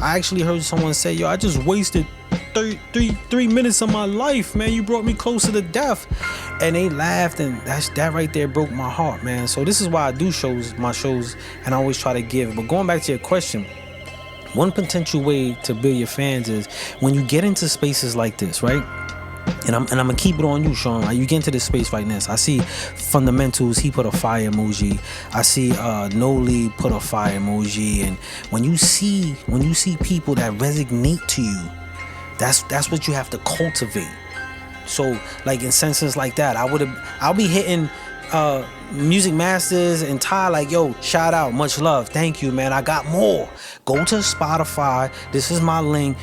actually heard someone say, yo, I just wasted 3 minutes of my life, man. You brought me closer to death. And they laughed, and that right there broke my heart, man. So this is why I do my shows, and I always try to give. But going back to your question, one potential way to build your fans is when you get into spaces like this, right? And I'm gonna keep it on you, Sean. Like, you get into this space right now. I see Fundamentals, he put a fire emoji. I see Noli put a fire emoji. And when you see people that resonate to you, that's what you have to cultivate. So like in senses like that, I'll be hitting Music Masters and Ty like, yo, shout out, much love, thank you, man. I got more. Go to Spotify. This is my link.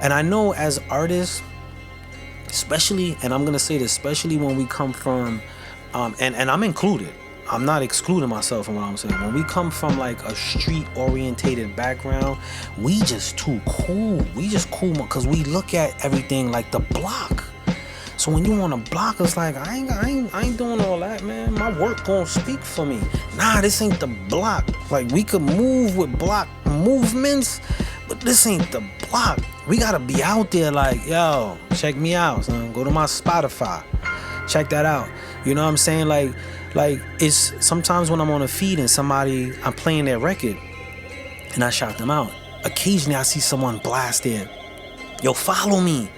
And I know as artists, especially, and I'm gonna say this, especially when we come from, and I'm included. I'm not excluding myself from what I'm saying. When we come from like a street-orientated background, we just too cool. We just cool because we look at everything like the block. So when you on a block, it's like I ain't doing all that, man. My work gonna speak for me. Nah, this ain't the block. Like we could move with block movements, but this ain't the block. We gotta be out there like, yo, check me out, son. Go to my Spotify. Check that out. You know what I'm saying? Like it's sometimes when I'm on a feed and I'm playing their record and I shout them out. Occasionally I see someone blast there. Yo, follow me.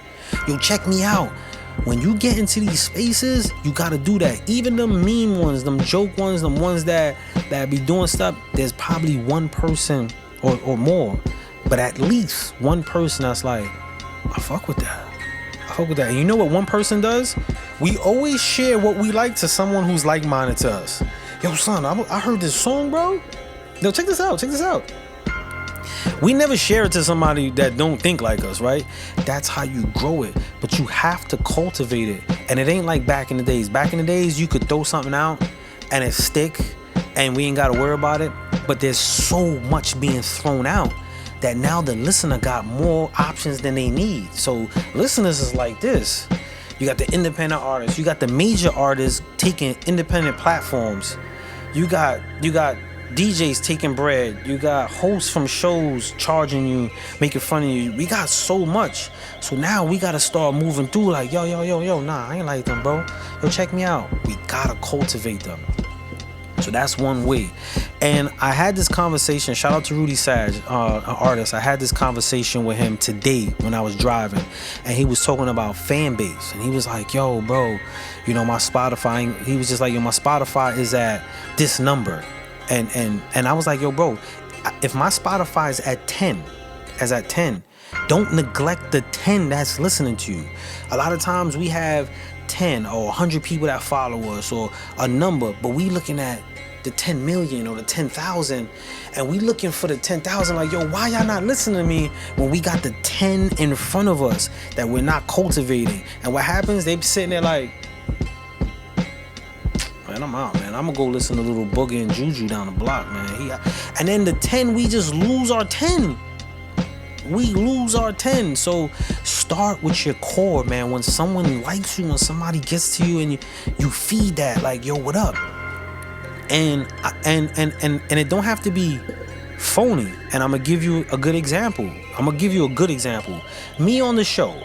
Yo, check me out. When you get into these spaces, you gotta do that. Even the meme ones, them joke ones, them ones that be doing stuff, there's probably one person or more, but at least one person that's like, I fuck with that. And you know what one person does? We always share what we like to someone who's like-minded to us. Yo, son, I heard this song, bro. Yo, check this out. We never share it to somebody that don't think like us, right? That's how you grow it. But you have to cultivate it. And it ain't like back in the days. Back in the days, you could throw something out and it stick and we ain't got to worry about it. But there's so much being thrown out that now the listener got more options than they need. So listeners is like this. You got the independent artists. You got the major artists taking independent platforms. You got DJs taking bread. You got hosts from shows charging you, making fun of you. We got so much. So now we got to start moving through like, yo, nah, I ain't like them, bro. Yo, check me out. We got to cultivate them. So that's one way. And I had this conversation, shout out to Rudy Sage, an artist. I had this conversation with him today when I was driving. And he was talking about fan base. And he was like, yo, bro, you know, my Spotify, he was just like, yo, my Spotify is at this number. And I was like, yo, bro, if my Spotify is at 10, don't neglect the 10 that's listening to you. A lot of times we have 10 or 100 people that follow us or a number, but we looking at the 10 million or the 10,000 and we looking for the 10,000 like, yo, why y'all not listening to me when we got the 10 in front of us that we're not cultivating? And what happens, they be sitting there like, man, I'm out, man. I'm gonna go listen to Little Boogie and Juju down the block, man. And then the 10, we just lose our 10. So start with your core, man. When someone likes you, when somebody gets to you and you feed that, like, yo, what up? And it don't have to be phony. And I'm gonna give you a good example. Me on the show.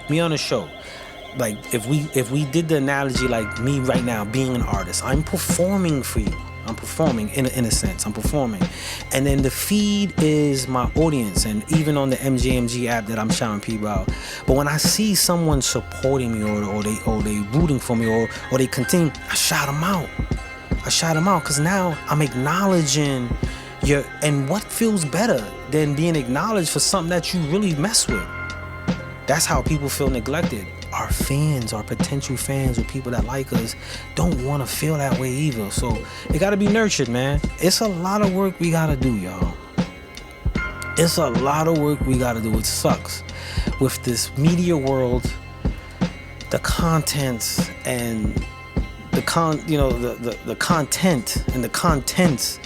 Like if we did the analogy, like me right now being an artist, I'm performing for you. I'm performing in a sense. I'm performing, and then the feed is my audience, and even on the MJMG app that I'm shouting people out. But when I see someone supporting me, or they rooting for me, or they continue, I shout them out. Because now I'm acknowledging your. And what feels better than being acknowledged for something that you really mess with? That's how people feel neglected. Our fans, our potential fans, or people that like us don't want to feel that way either. So it got to be nurtured, man. It's a lot of work we got to do, y'all. It sucks. With this media world, the content and the content and the contents,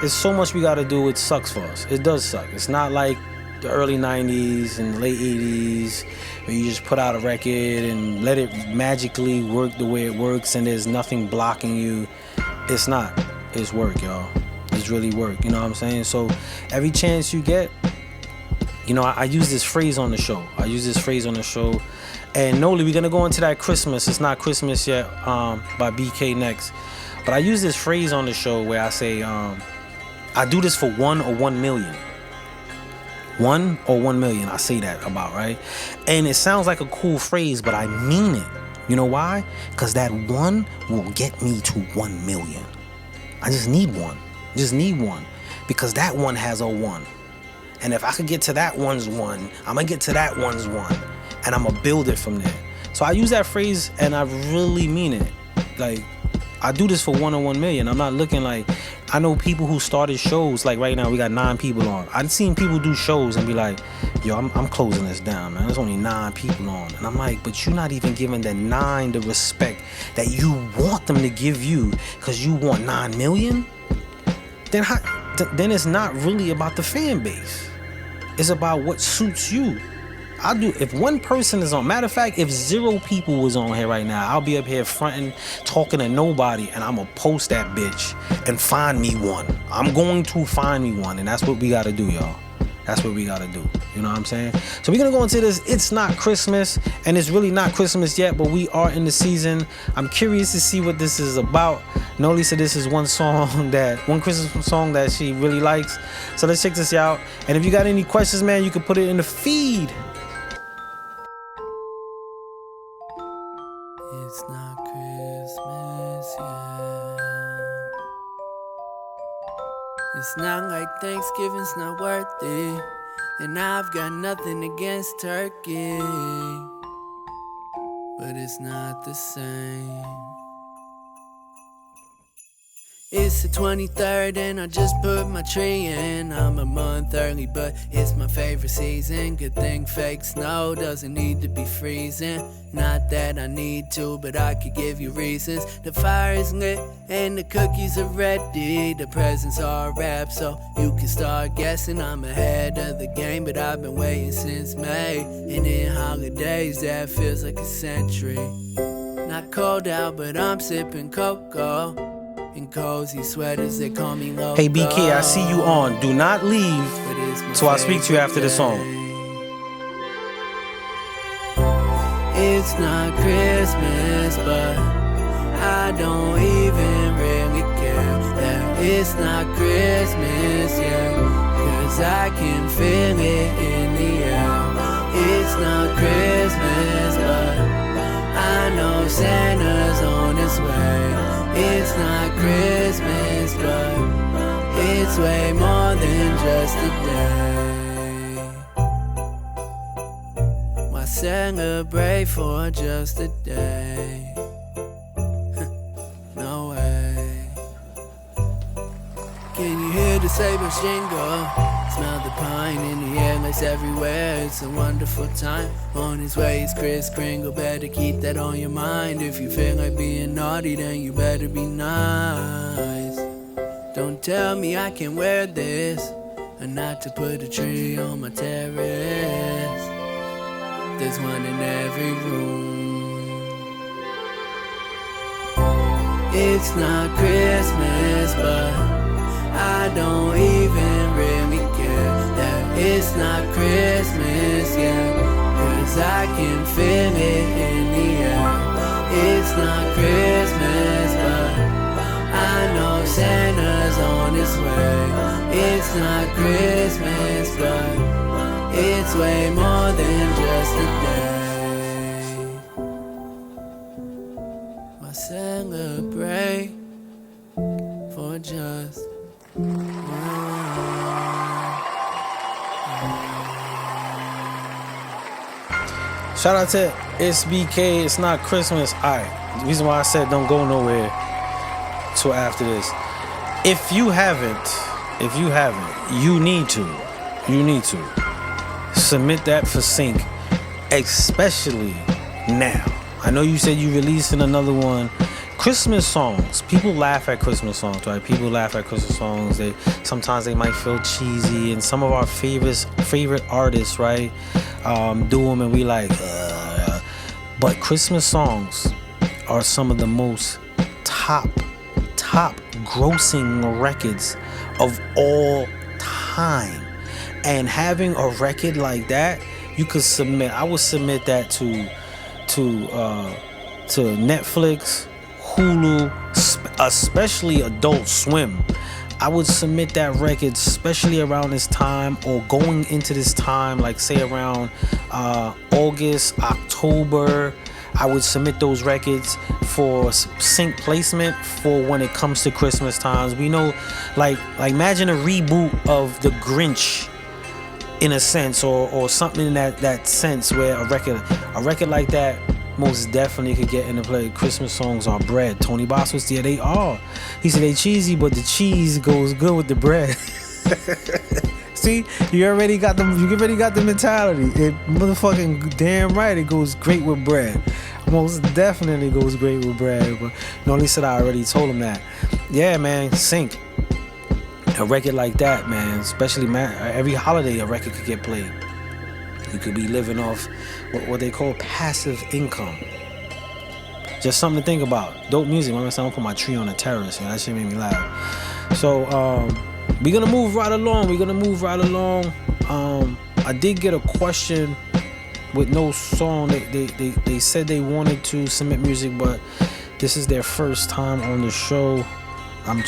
there's so much we got to do. It sucks for us. It does suck. It's not like the early 90s and late 80s where you just put out a record and let it magically work the way it works and there's nothing blocking you. It's not. It's work, y'all. It's really work. You know what I'm saying? So every chance you get, you know, I use this phrase on the show. And Noli, we're going to go into that Christmas. It's not Christmas yet by BK next. But I use this phrase on the show where I say, I do this for 1 or 1 million. 1 or 1 million, I say that about, right? And it sounds like a cool phrase, but I mean it. You know why? Because that 1 will get me to 1 million. I just need one. Because that 1 has a 1. And if I could get to that one's 1, I'm going to get to that one's 1. And I'm going to build it from there. So I use that phrase and I really mean it. Like, I do this for 1 or 1 million. I'm not looking like, I know people who started shows, like right now we got 9 people on. I've seen people do shows and be like, yo, I'm closing this down, man. There's only 9 people on. And I'm like, but you're not even giving the 9 the respect that you want them to give you because you want 9 million? Then it's not really about the fan base. It's about what suits you. If one person is on, matter of fact, if 0 people was on here right now, I'll be up here fronting, talking to nobody, and I'm gonna post that bitch and find me one. I'm going to find me one, and that's what we gotta do, y'all. That's what we gotta do. You know what I'm saying? So we're gonna go into this. It's not Christmas, and it's really not Christmas yet, but we are in the season. I'm curious to see what this is about. Noli said this is one Christmas song that she really likes. So let's check this out. And if you got any questions, man, you can put it in the feed. It's not Christmas yet. It's not like Thanksgiving's not worth it. And I've got nothing against turkey, but it's not the same. It's the 23rd and I just put my tree in. I'm a month early, but it's my favorite season. Good thing fake snow doesn't need to be freezing. Not that I need to, but I could give you reasons. The fire is lit and the cookies are ready. The presents are wrapped so you can start guessing. I'm ahead of the game, but I've been waiting since May. And in holidays that feels like a century. Not cold out, but I'm sipping cocoa. In cozy sweaters, they call me loco. Hey BK, I see you on. Do not leave till I speak to you after the song. It's not Christmas, but I don't even really care that it's not Christmas, yeah. Cause I can feel it in the air. It's not Christmas, but I know Santa's on his way. It's not Christmas, but it's way more than just a day. Why celebrate for just a day? No way. Can you hear the sabers jingle? Smell the pine in the air, lights everywhere. It's a wonderful time. On his way is Kris Kringle. Better keep that on your mind. If you feel like being naughty, then you better be nice. Don't tell me I can wear this, or not to put a tree on my terrace. There's one in every room. It's not Christmas, but I don't even really care that it's not Christmas, yeah. Cause I can feel it in the air. It's not Christmas, but I know Santa's on his way. It's not Christmas, but it's way more than just a day. Why celebrate for just Shout out to SBK. It's not Christmas. Alright. The reason why I said don't go nowhere till after this. If you haven't, you need to submit that for sync, especially now. I know you said you releasing another one. Christmas songs. People laugh at Christmas songs, right? People laugh at Christmas songs. Sometimes they might feel cheesy, and some of our favorite artists, right, do them, and we like. But Christmas songs are some of the most top grossing records of all time. And having a record like that, you could submit. I would submit that to Netflix, Hulu, especially Adult Swim. I would submit that record, especially around this time or going into this time, like say around August, October. I would submit those records for sync placement for when it comes to Christmas times. We know, like imagine a reboot of The Grinch, in a sense, or something in that sense, where a record like that most definitely could get into play. Christmas songs are bread. Tony Boss was there. They are. He said they cheesy, but the cheese goes good with the bread. See, you already got the mentality. It motherfucking damn right. It goes great with bread. Most definitely goes great with bread. But Noli said I already told him that. Yeah, man, sync. A record like that, man, especially every holiday a record could get played. You could be living off what they call passive income. Just something to think about. Dope music. I'm gonna put my tree on the terrace. That shit made me laugh. So we're gonna move right along. I did get a question with no song. They said they wanted to submit music, but this is their first time on the show. I'm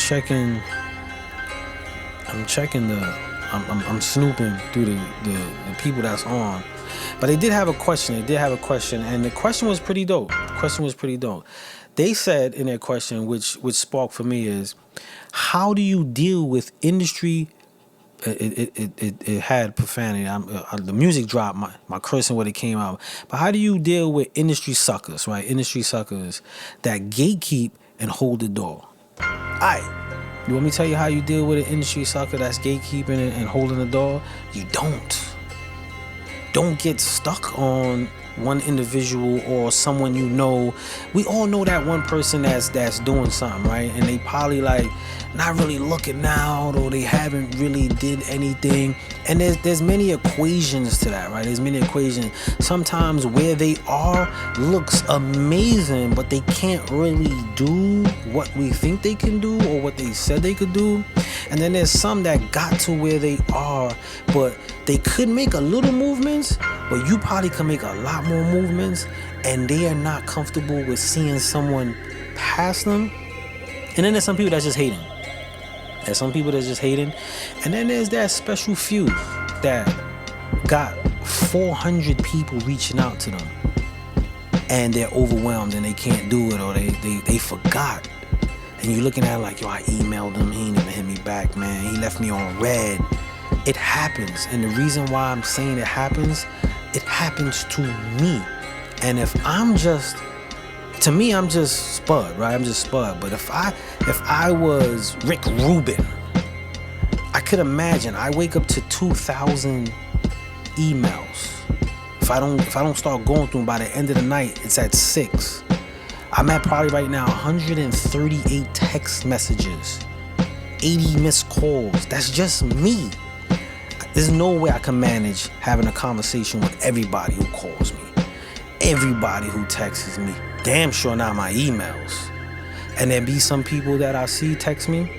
snooping through the people that's on. But they did have a question. And the question was pretty dope. They said in their question, which sparked for me, is how do you deal with industry it had profanity. The music dropped, my cursing when it came out. But how do you deal with industry suckers, right? Industry suckers that gatekeep and hold the door. Alright, you want me to tell you how you deal with an industry sucker that's gatekeeping and holding the door? You don't get stuck on one individual or someone you know. We all know that one person that's doing something, right? And they probably like not really looking out, or they haven't really did anything. And there's many equations to that, right? There's many equations. Sometimes where they are looks amazing, but they can't really do what we think they can do or what they said they could do. And then there's some that got to where they are, but they could make a little movements, but you probably can make a lot more movements, and they are not comfortable with seeing someone pass them. And then there's some people that's just hating. There's some people that's just hating. And then there's that special few that got 400 people reaching out to them, and they're overwhelmed and they can't do it, or they forgot. And you're looking at it like, yo, I emailed him, he ain't even hit me back, man. He left me on red. It happens. And the reason why I'm saying it happens to me. And if I'm just, to me, I'm just Spud, right? I'm just Spud. But if I was Rick Rubin, I could imagine I wake up to 2,000 emails. If I don't start going through them by the end of the night, it's at 6. I'm at probably right now 138 text messages, 80 missed calls. That's just me. There's no way I can manage having a conversation with everybody who calls me, everybody who texts me. Damn sure not my emails. And there be some people that I see text me,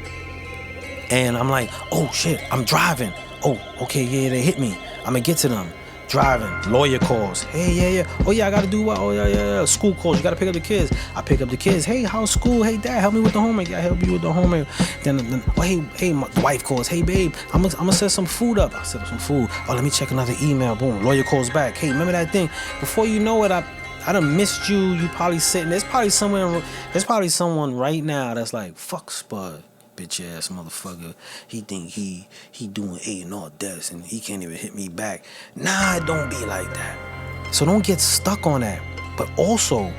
and I'm like, oh shit, I'm driving. Oh, okay, yeah, they hit me. I'm gonna get to them. Driving, lawyer calls. Hey, yeah. Oh yeah, I gotta do what? Oh yeah. School calls. You gotta pick up the kids. I pick up the kids. Hey, how's school? Hey, dad, help me with the homework. I help you with the homework. Then oh hey, my wife calls. Hey, babe, I'm gonna set some food up. I set up some food. Oh, let me check another email. Boom. Lawyer calls back. Hey, remember that thing? Before you know it, I done missed you. You probably sitting. There's probably someone right now that's like, fuck Spud. Bitch ass motherfucker. He think he doing A&R Desk and he can't even hit me back. Nah, don't be like that. So don't get stuck on that. But also,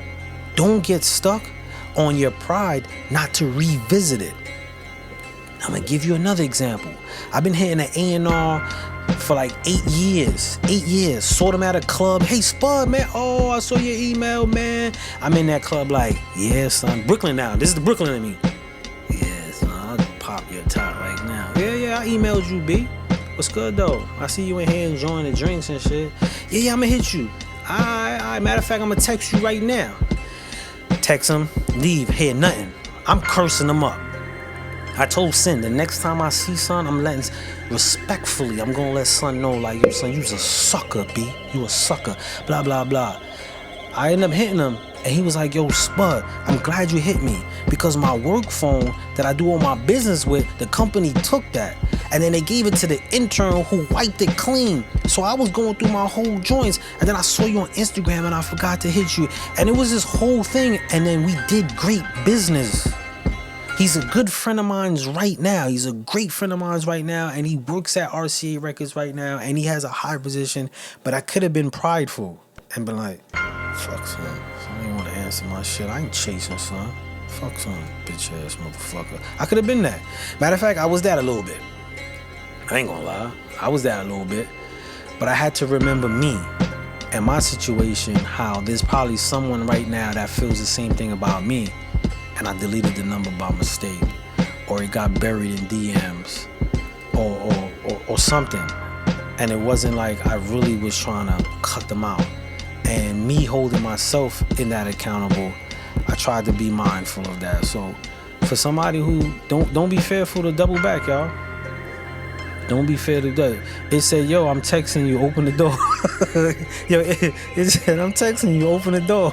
don't get stuck on your pride not to revisit it. I'm gonna give you another example. I've been hitting an A&R for like 8 years. 8 years. Saw them at a club. Hey Spud, man. Oh, I saw your email, man. I'm in that club like, yeah, son. Brooklyn now. This is the Brooklyn in me. Pop your top right now. Yeah, I emailed you, B. What's good though? I see you in here enjoying the drinks and shit. Yeah, I'm gonna hit you. Alright. Matter of fact, I'm gonna text you right now. Text him, leave, hear nothing. I'm cursing him up. I told Sin, the next time I see son, I'm letting, respectfully, I'm gonna let son know, like, yo, son, you's a sucker, B. You a sucker. Blah, blah, blah. I ended up hitting him, and he was like, yo, Spud, I'm glad you hit me, because my work phone that I do all my business with, the company took that, and then they gave it to the intern who wiped it clean. So I was going through my whole joints, and then I saw you on Instagram, and I forgot to hit you, and it was this whole thing, and then we did great business. He's a good friend of mine right now. He's a great friend of mine right now, and he works at RCA Records right now, and he has a high position, but I could have been prideful and been like, fuck son, I ain't want to answer my shit. I ain't chasing son. Fuck son, bitch ass motherfucker. I could have been that. Matter of fact, I was that a little bit. I ain't gonna lie. I was that a little bit. But I had to remember me and my situation, how there's probably someone right now that feels the same thing about me, and I deleted the number by mistake, or it got buried in DMs, or something. And it wasn't like I really was trying to cut them out. And me holding myself in that accountable, I tried to be mindful of that. So for somebody who don't be fearful to double back, y'all. Don't be fearful to do. It said, yo, I'm texting you, open the door. Yo, it said, I'm texting you, open the door.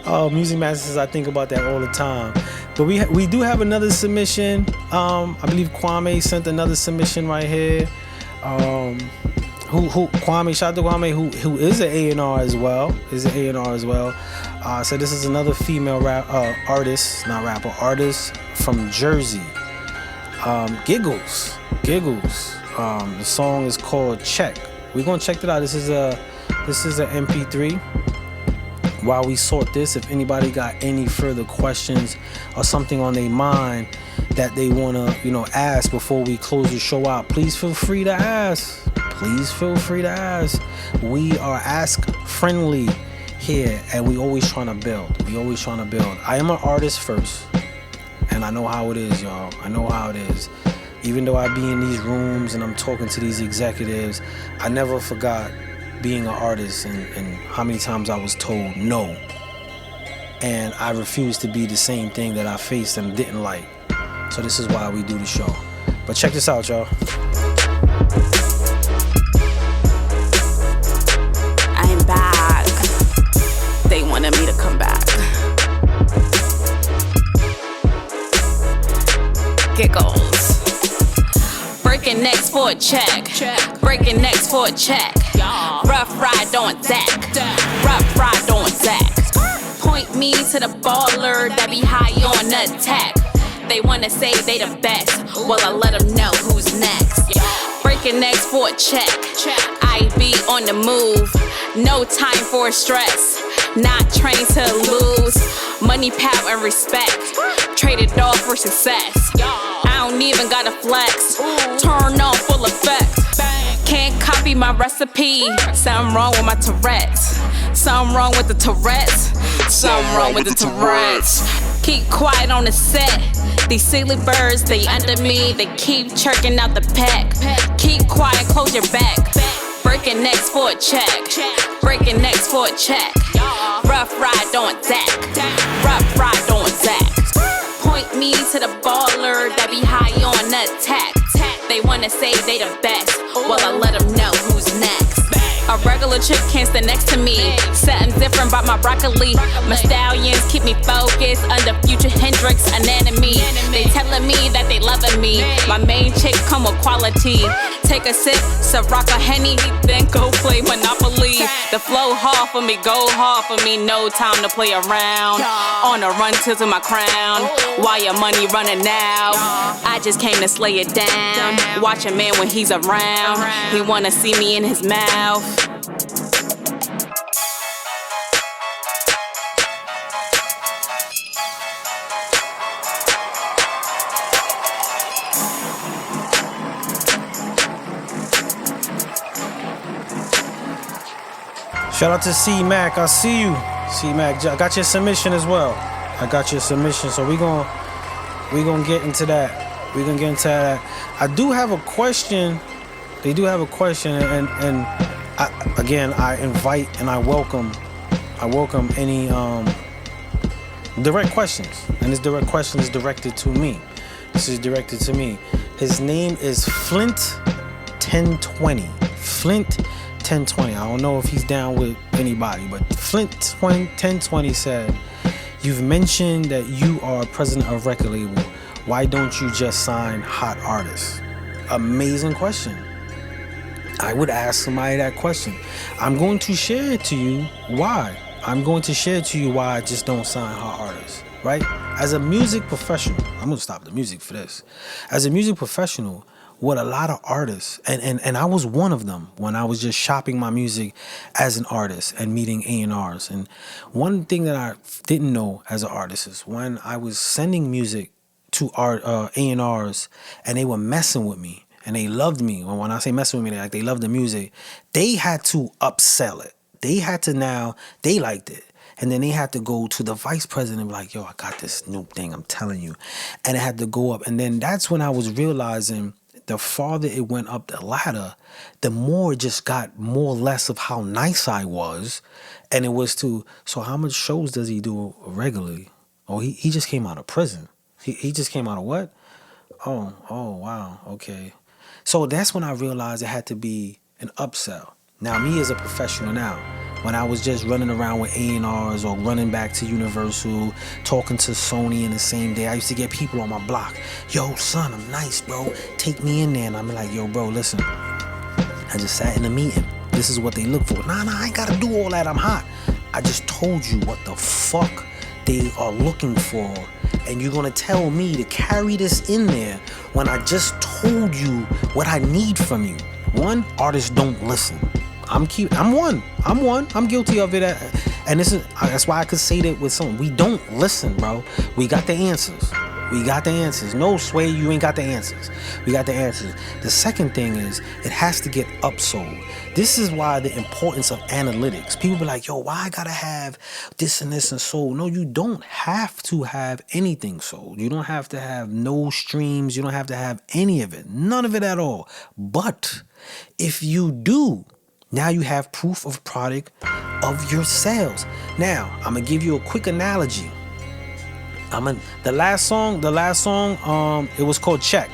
Oh, Music Masters, I think about that all the time. But we do have another submission. I believe Kwame sent another submission right here. Kwame, shout out to Kwame, who is an A&R as well. So this is another female artist from Jersey. Giggles. The song is called Check. We're gonna check it out. This is a MP3. While we sort this, if anybody got any further questions or something on their mind that they wanna, ask before we close the show out, please feel free to ask. We are ask friendly here, and we always trying to build. I am an artist first, and I know how it is, y'all. I know how it is. Even though I be in these rooms and I'm talking to these executives, I never forgot being an artist and how many times I was told no. And I refused to be the same thing that I faced and didn't like. So this is why we do the show. But check this out, y'all. I'm back. They wanted me to come back. Giggles. Breaking necks for a check. Breaking necks for a check. Rough ride on Zach. Point me to the baller that be high on attack. They wanna say they the best. Well, I let them know who's next. Breaking necks for a check. I be on the move. No time for stress. Not trained to lose. Money, power, and respect. Traded off for success. I don't even gotta flex. Turn on full effect. Can't copy my recipe. Something wrong with my Tourette's. Something wrong with the Tourette's. Something wrong with the Tourette's. Keep quiet on the set. These silly birds, they under me. They keep chirking out the pack. Keep quiet, close your back. Breaking necks for a check. Breaking necks for a check. Rough ride on Zach. Point me to the baller that be high on attack. They wanna say they the best. Well, I let them know who's next. A regular chick can't stand next to me. Something different about my broccoli. My stallions keep me focused under Future Hendrix anatomy. They telling me that they loving me. My main chick come with quality. Take a sip, Ciroc Henny, then go play Monopoly. The flow hard for me, go hard for me. No time to play around. On a run to my crown. Why your money running out? I just came to slay it down. Watch a man when he's around. He wanna see me in his mouth. Shout out to C-Mac, I see you. C-Mac, I got your submission as well. So we gonna get into that. I do have a question. They do have a question, and I invite and I welcome any direct questions. And this direct question is directed to me. His name is Flint 1020. Flint 1020. I don't know if he's down with anybody, but Flint 1020 said, "You've mentioned that you are president of record label. Why don't you just sign hot artists?" Amazing question. I would ask somebody that question. I'm going to share to you why. I just don't sign hot artists, right? As a music professional, I'm going to stop the music for this. As a music professional, what a lot of artists, and I was one of them when I was just shopping my music as an artist and meeting A&Rs. And one thing that I didn't know as an artist is when I was sending music to A&Rs and they were messing with me and they loved me. When I say messing with me, they loved the music. They had to upsell it. They liked it. And then they had to go to the vice president and be like, "Yo, I got this new thing, I'm telling you." And it had to go up. And then that's when I was realizing the farther it went up the ladder, the more it just got more or less of how nice I was. And it was so how much shows does he do regularly? Oh, he just came out of prison. He just came out of what? Oh, wow, okay. So that's when I realized it had to be an upsell. Now, me as a professional now, when I was just running around with A&Rs or running back to Universal, talking to Sony in the same day, I used to get people on my block. "Yo, son, I'm nice, bro. Take me in there." And I'm like, "Yo, bro, listen. I just sat in a meeting. This is what they look for." Nah, I ain't got to do all that. I'm hot. I just told you what the fuck they are looking for And you're gonna tell me to carry this in there when I just told you what I need from you. One, artists don't listen. I'm one. I'm guilty of it. And that's why I could say that with someone. We don't listen, bro. We got the answers. No, Sway, you ain't got the answers. We got the answers. The second thing is, it has to get upsold. This is why the importance of analytics. People be like, yo, why I gotta have this and this and sold? No, you don't have to have anything sold. You don't have to have no streams. You don't have to have any of it. None of it at all. But if you do, now you have proof of product of your sales. Now, I'm gonna give you a quick analogy. The last song, it was called Check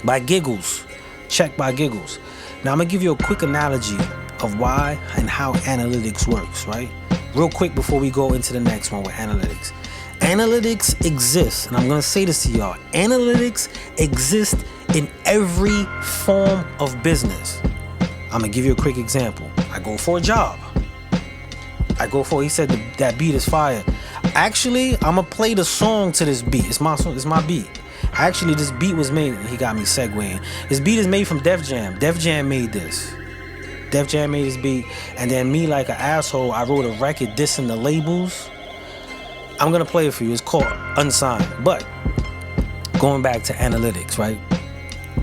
by Giggles. Check by Giggles. Now I'm gonna give you a quick analogy of why and how analytics works, right? Real quick before we go into the next one with analytics. Analytics exists, and I'm gonna say this to y'all. Analytics exist in every form of business. I'm gonna give you a quick example. I go for a job. He said that beat is fire. Actually, I'm gonna play the song to this beat. It's my song, it's my beat. Actually, this beat was made, he got me segueing. This beat is made from Def Jam. Def Jam made this. Def Jam made this beat, and then me, like an asshole, I wrote a record dissing the labels. I'm gonna play it for you. It's called Unsigned. But going back to analytics, right?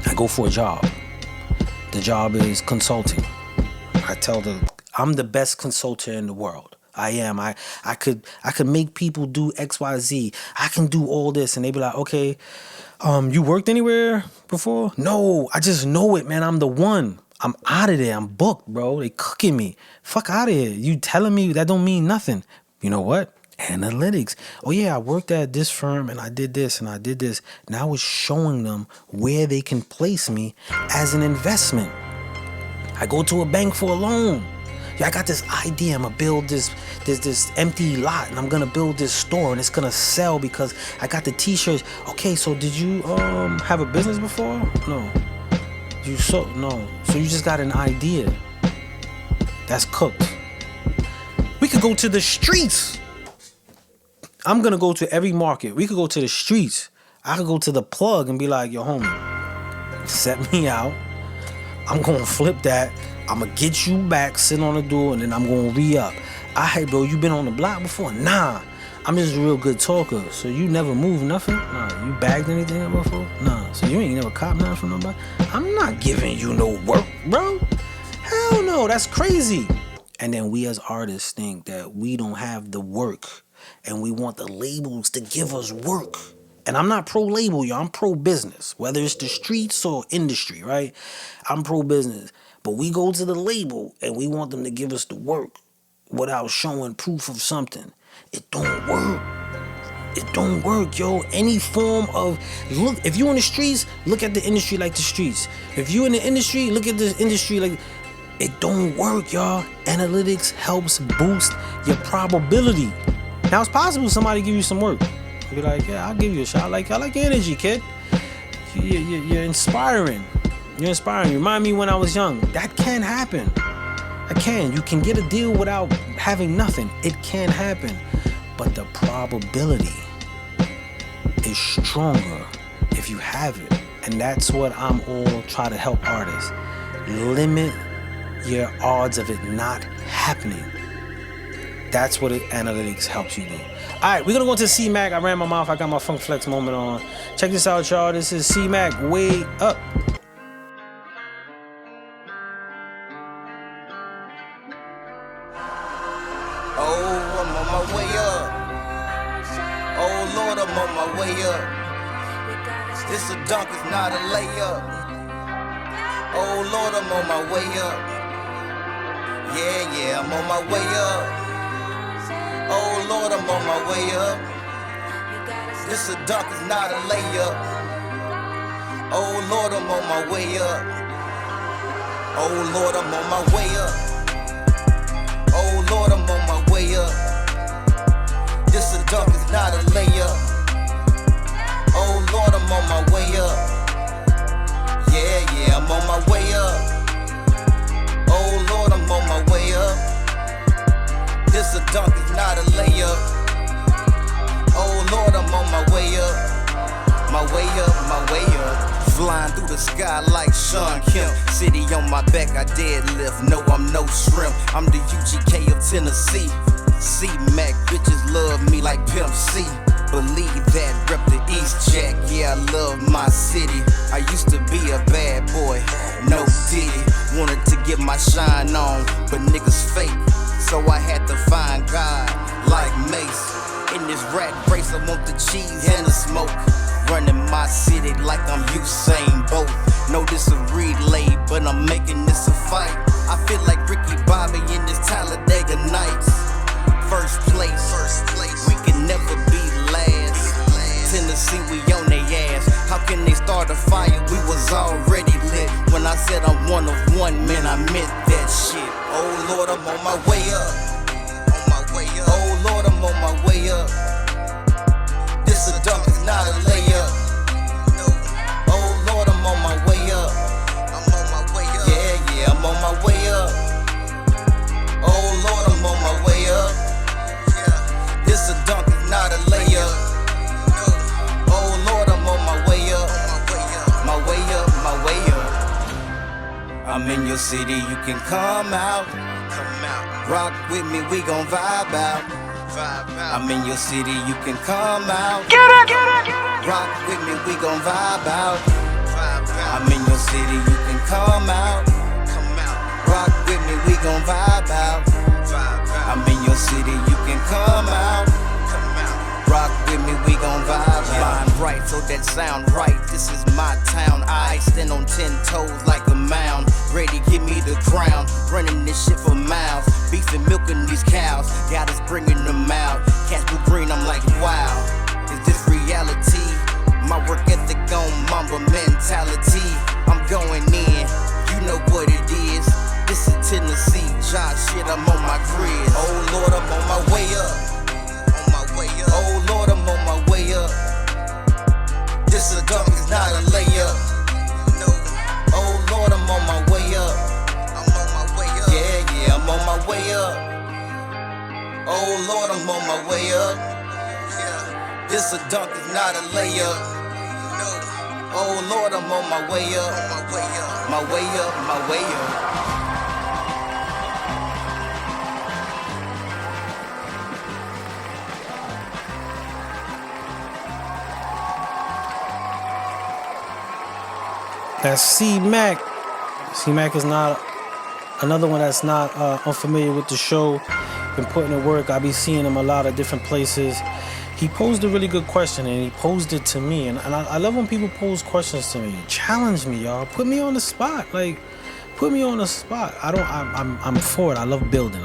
I go for a job. The job is consulting. I'm the best consultant in the world. I am. I could make people do XYZ. I can do all this, and they be like, okay, you worked anywhere before? No, I just know it, man. I'm the one. I'm out of there. I'm booked, bro. They cooking me. Fuck out of here. You telling me that don't mean nothing. You know what? Analytics. Oh yeah, I worked at this firm and I did this and I did this. Now it's showing them where they can place me as an investment. I go to a bank for a loan. Yeah, I got this idea. I'm gonna build this empty lot, and I'm gonna build this store, and it's gonna sell because I got the T-shirts. Okay, so did you have a business before? No. No. So you just got an idea. That's cooked. We could go to the streets. I'm gonna go to every market. We could go to the streets. I could go to the plug and be like, yo, homie, set me out. I'm gonna flip that. I'm gonna get you back, sit on the door, and then I'm gonna re-up. Hey, bro, you been on the block before? Nah, I'm just a real good talker. So you never moved nothing? Nah, you bagged anything up before? Nah, so you ain't never caught nothing from nobody? I'm not giving you no work, bro. Hell no, that's crazy. And then we as artists think that we don't have the work, and we want the labels to give us work. And I'm not pro-label, y'all. I'm pro-business. Whether it's the streets or industry, right? I'm pro-business. But we go to the label and we want them to give us the work without showing proof of something. It don't work. It don't work, yo. Any form of... Look, if you in the streets, look at the industry like the streets. If you in the industry, look at the industry like... It don't work, y'all. Analytics helps boost your probability. Now, it's possible somebody give you some work. Be like, yeah, I'll give you a shot. I like your energy, kid. You're inspiring. You're inspiring. You remind me when I was young. That can happen. You can get a deal without having nothing. It can happen. But the probability is stronger if you have it. And that's what I'm all trying to help artists. Limit your odds of it not happening. That's what analytics helps you do. All right, we're going to go into C-Mac. I ran my mouth. I got my Funk Flex moment on. Check this out, y'all. This is C-Mac Way Up. Oh, I'm on my way up. Oh, Lord, I'm on my way up. This a dunk, it's not a layup. Oh, Lord, I'm on my way up. Yeah, I'm on my way up. Oh, Lord, I'm on my way up. This a dunk, it's not a layup. Oh, Lord, I'm on my way up. Oh, Lord, I'm on my way up. Oh Lord, I'm on my way up. This a dunk, it's not a layup. Oh Lord, I'm on my way up. Yeah, I'm on my way up. Oh Lord, I'm on my way up. This a dunk, it's not a layup. Oh Lord, I'm on my way up. My way up, my way up. Flying through the sky like Sean Kemp. City on my back, I deadlift. No, I'm no shrimp. I'm the UGK of Tennessee. C-Mac, bitches love me like Pimp C. Believe that, rep the East Jack. Yeah, I love my city. I used to be a bad boy, no diddy. Wanted to get my shine on, but niggas fake. So I had to find God like Mace. In this rat race, I want the cheese and the smoke. Running my city like I'm Usain Bolt. Know this a relay, but I'm making this a fight. I feel like Ricky Bobby in this Talladega Nights. First place, we can never be last. Tennessee, we on they ass. How can they start a fire? We was already lit. When I said I'm one of one, man, I meant that shit. Oh Lord, I'm on my way up. On my way up. Oh Lord, I'm on my way up. This a dunk, it's not a layup. Oh Lord, I'm on my way up. I'm on my way up. Yeah, I'm on my way up. Oh Lord, I'm on my way up. This a dunk, it's not a layup. Oh Lord, I'm on my way up. My way up, my way up. I'm in your city, you can come out. Rock with me, we gon' vibe out. I'm in your city, you can come out. Rock with me, we gon' vibe out. I'm in your city, you can come out. Rock with me, we gon' vibe out. I'm in your city, you can come out. Rock with me, we gon' vibe out. Line right, so that sound right. This is my town. I stand on 10 toes like a mound. Ready, give me the crown. Running this shit for miles. Beef and milking these cows. Got us bringing them out. Catch blue green, I'm like, wow. Is this reality? My work ethic on Mamba mentality. I'm going in, you know what it is. This is Tennessee, Josh shit, I'm on my grid. Oh Lord, I'm on my way up. On my way up. Oh Lord, I'm on my way up. This a dunk, it's not a layup. No. Oh Lord, I'm on my way up. I'm on my way up. Yeah, I'm on my way up. Oh Lord, I'm on my way up. Yeah. This a dunk, it's not a layup. No. Oh Lord, I'm on my way up. My way up. My way up, my way up. That's C-Mac. C-Mac is not another one that's not unfamiliar with the show. Been putting in work. I be seeing him a lot of different places. He posed a really good question, and he posed it to me. And I love when people pose questions to me. Challenge me, y'all. Put me on the spot. Like, put me on the spot. I'm for it. I love building,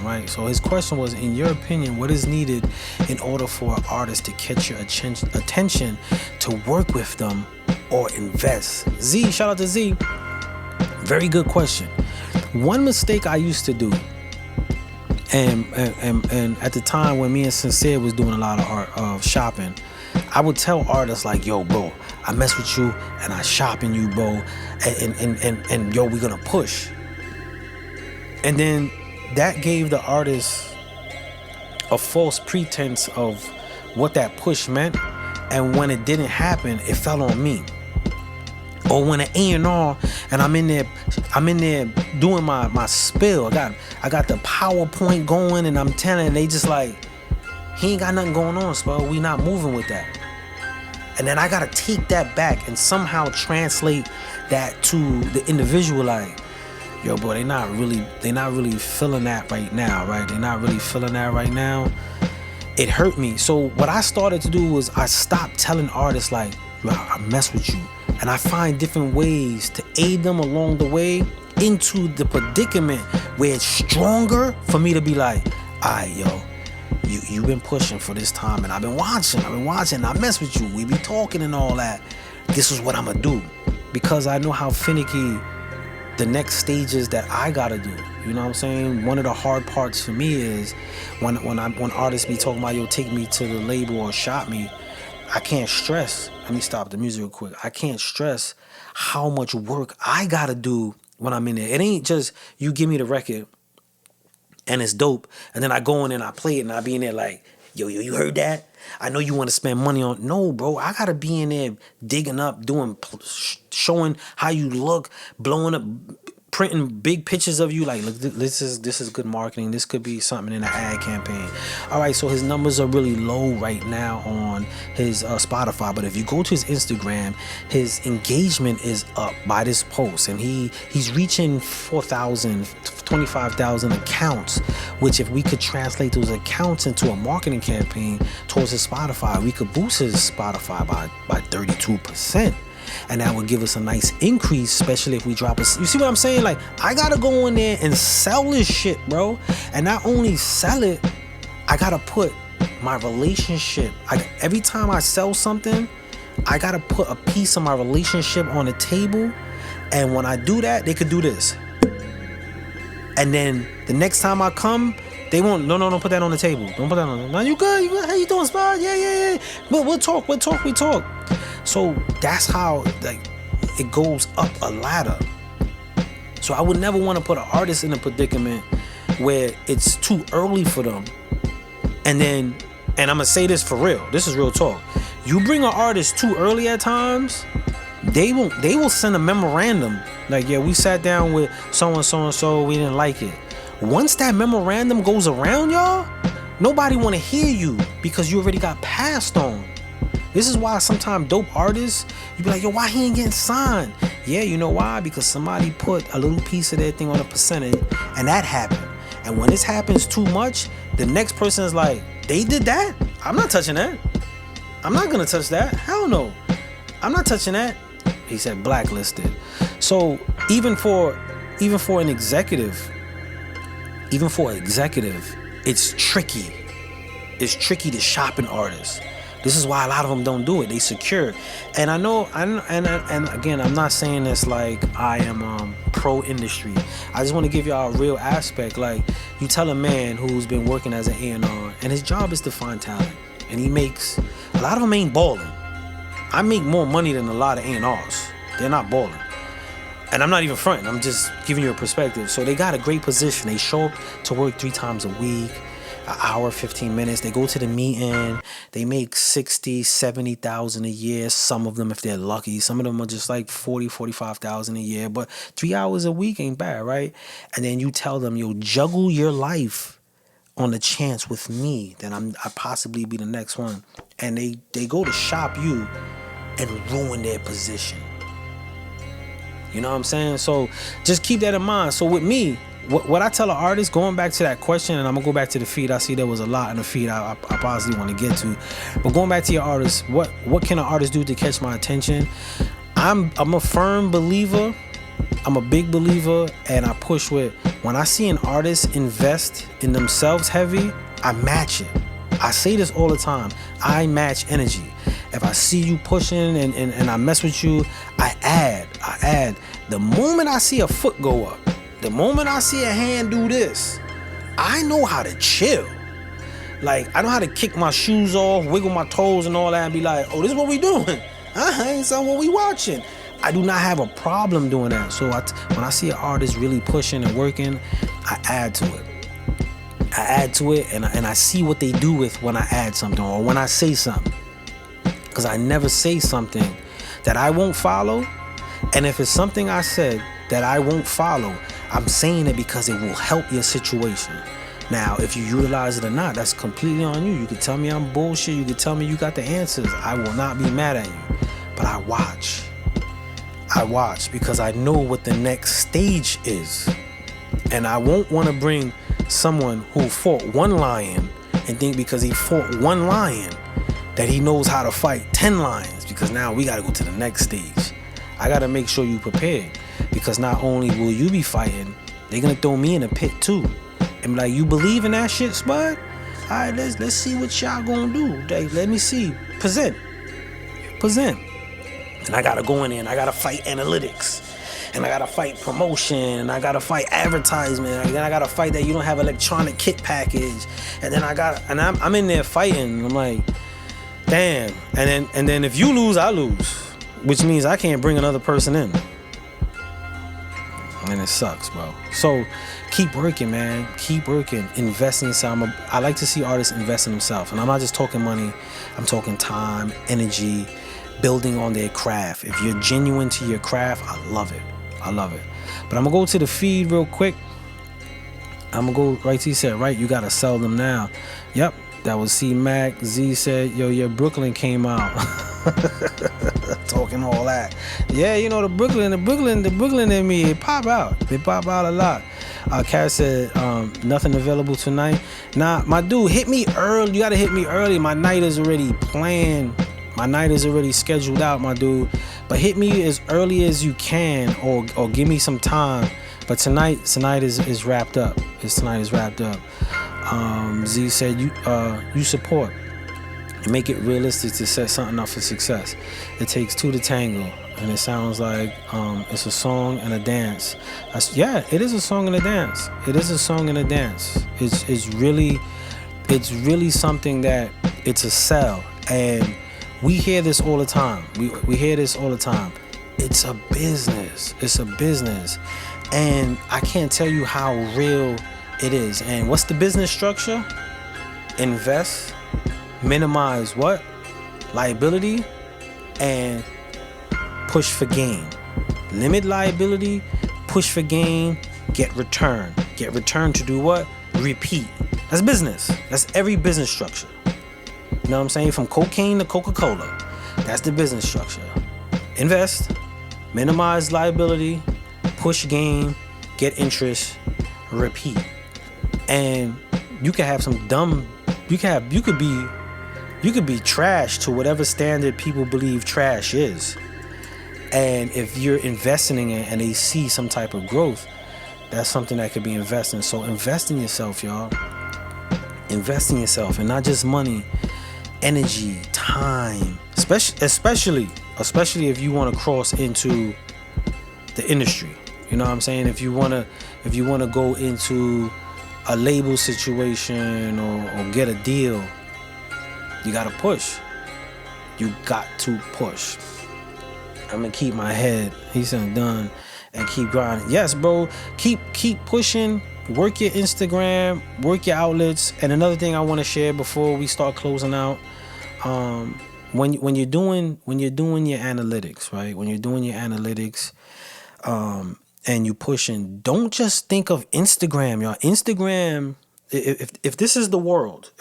right? So his question was, in your opinion, what is needed in order for an artist to catch your attention to work with them or invest? Z, shout out to Z. Very good question. One mistake I used to do, and at the time when me and Sincere was doing a lot of art shopping, I would tell artists like, yo, bro, I mess with you and I shopping you, bro, and yo, we gonna push. And then that gave the artist a false pretense of what that push meant, and when it didn't happen, it fell on me. Or when an A&R and I'm in there doing my spill. I got the PowerPoint going, and I'm telling, they just like, he ain't got nothing going on, Spell. We not moving with that. And then I gotta take that back and somehow translate that to the individual. Like, yo, bro, they not really feeling that right now, right? They're not really feeling that right now. It hurt me. So what I started to do was I stopped telling artists like, yo, I mess with you. And I find different ways to aid them along the way into the predicament where it's stronger for me to be like, alright, yo, you've been pushing for this time, and I've been watching, I mess with you, we be talking and all that. This is what I'm gonna do. Because I know how finicky the next stages that I gotta do. You know what I'm saying? One of the hard parts for me is when artists be talking about, yo, take me to the label or shop me, I can't stress. Let me stop the music real quick. I can't stress how much work I gotta do when I'm in there. It ain't just you give me the record and it's dope, and then I go in and I play it and I be in there like, yo, you heard that? I know you want to spend money on. No, bro, I gotta be in there digging up, showing how you look, blowing up, printing big pictures of you. Like, look, this is good marketing. This could be something in an ad campaign. All right, so his numbers are really low right now on his Spotify, but if you go to his Instagram, his engagement is up by this post, and he's reaching 4,000, 25,000 accounts, which if we could translate those accounts into a marketing campaign towards his Spotify, we could boost his Spotify by 32%. And that would give us a nice increase, especially if we drop you see what I'm saying? Like, I gotta go in there and sell this shit, bro. And not only sell it, I gotta put my relationship. Every time I sell something, I gotta put a piece of my relationship on the table. And when I do that, they could do this. And then the next time I come, they won't. No, don't put that on the table. Don't put that on. No, you good? How you doing, Spot? Yeah. But we'll talk. So that's how, like, it goes up a ladder. So I would never want to put an artist in a predicament where it's too early for them. And I'm gonna say this for real. This is real talk. You bring an artist too early at times, they will send a memorandum like, yeah, we sat down with so and so, we didn't like it. Once that memorandum goes around, y'all, nobody want to hear you because you already got passed on. This is why sometimes dope artists, you be like, yo, why he ain't getting signed? Yeah, you know why? Because somebody put a little piece of their thing on a percentage, and that happened. And when this happens too much, the next person is like, they did that? I'm not touching that. I'm not gonna touch that. Hell no. I'm not touching that. He said blacklisted. So even for an executive, it's tricky. It's tricky to shop an artist. This is why a lot of them don't do it. They secure. And I know, and again, I'm not saying this like I am pro industry. I just want to give y'all a real aspect. Like, you tell a man who's been working as an A&R, and his job is to find talent, and he makes, a lot of them ain't balling. I make more money than a lot of A&Rs. They're not balling. And I'm not even fronting. I'm just giving you a perspective. So they got a great position. They show up to work 3 times a week. An hour, 15 minutes. They go to the meeting. They make 60, 70,000 a year. Some of them, if they're lucky. Some of them are just like 40, 45,000 a year. But 3 hours a week ain't bad, right? And then you tell them, yo, juggle your life on the chance with me that I possibly be the next one. And they go to shop you and ruin their position. You know what I'm saying? So just keep that in mind. So with me, what I tell an artist, going back to that question, and I'm gonna go back to the feed. I see there was a lot in the feed I possibly want to get to, but going back to your artist, what can an artist do to catch my attention? I'm a firm believer. I'm a big believer, and I push with, when I see an artist invest in themselves heavy, I match it. I say this all the time. I match energy. If I see you pushing and I mess with you, I add. The moment I see a foot go up, the moment I see a hand do this, I know how to chill. Like, I know how to kick my shoes off, wiggle my toes and all that, and be like, oh, this is what we doing. Ain't something what we watching. I do not have a problem doing that. So when I see an artist really pushing and working, I add to it. And I see what they do with when I add something or when I say something. Because I never say something that I won't follow. And if it's something I said that I won't follow, I'm saying it because it will help your situation. Now, if you utilize it or not, that's completely on you. You can tell me I'm bullshit. You can tell me you got the answers. I will not be mad at you. But I watch because I know what the next stage is. And I won't want to bring someone who fought one lion and think because he fought one lion that he knows how to fight 10 lions, because now we got to go to the next stage. I got to make sure you prepared, because not only will you be fighting, they're going to throw me in a pit too. And be like, you believe in that shit, Spud? All right, let's see what y'all going to do. Like, let me see. Present. And I got to go in there and I got to fight analytics. And I got to fight promotion. And I got to fight advertisement. And then I got to fight that you don't have electronic kit package. And then I'm in there fighting. I'm like, damn. And then if you lose, I lose. Which means I can't bring another person in. And it sucks, bro. So keep working, man. Keep working. Invest in yourself. I like to see artists invest in themselves. And I'm not just talking money. I'm talking time, energy, building on their craft. If you're genuine to your craft, I love it. I love it. But I'm going to go to the feed real quick. I'm going to go right to, he said, right, you got to sell them now. Yep, that was C-Mac. Z said, yo, your Brooklyn came out. Talking all that. Yeah, you know, the Brooklyn in me, it pop out. They pop out a lot. Kat said, nothing available tonight. Nah, my dude, hit me early. You got to hit me early. My night is already planned. My night is already scheduled out, my dude. But hit me as early as you can, or give me some time. But tonight is wrapped up. Tonight is wrapped up. Z said you support. Make it realistic to set something up for success. It takes two to tango, and it sounds like it's a song and a dance. It is a song and a dance. It is a song and a dance. It's really something that it's a sell, and we hear this all the time. We hear this all the time. It's a business. It's a business, and I can't tell you how real it is. And what's the business structure? Invest. Minimize what? Liability, and push for gain. Limit liability, push for gain, get return. Get return to do what? Repeat. That's business. That's every business structure. You know what I'm saying? From cocaine to Coca-Cola. That's the business structure. Invest, minimize liability, push gain, get interest, repeat. And you can have some dumb, you could be trash to whatever standard people believe trash is. And if you're investing in it and they see some type of growth, that's something that could be invested in. So invest in yourself, y'all. Invest in yourself, and not just money, energy, time, especially if you want to cross into the industry. You know what I'm saying? If you want to go into a label situation or get a deal, you gotta push. You got to push. I'm gonna keep my head, he said, done, and keep grinding. Yes, bro. Keep pushing. Work your Instagram. Work your outlets. And another thing I want to share before we start closing out, when you're doing your analytics, right? When you're doing your analytics, and you pushing, don't just think of Instagram, y'all. Instagram. If this is the world,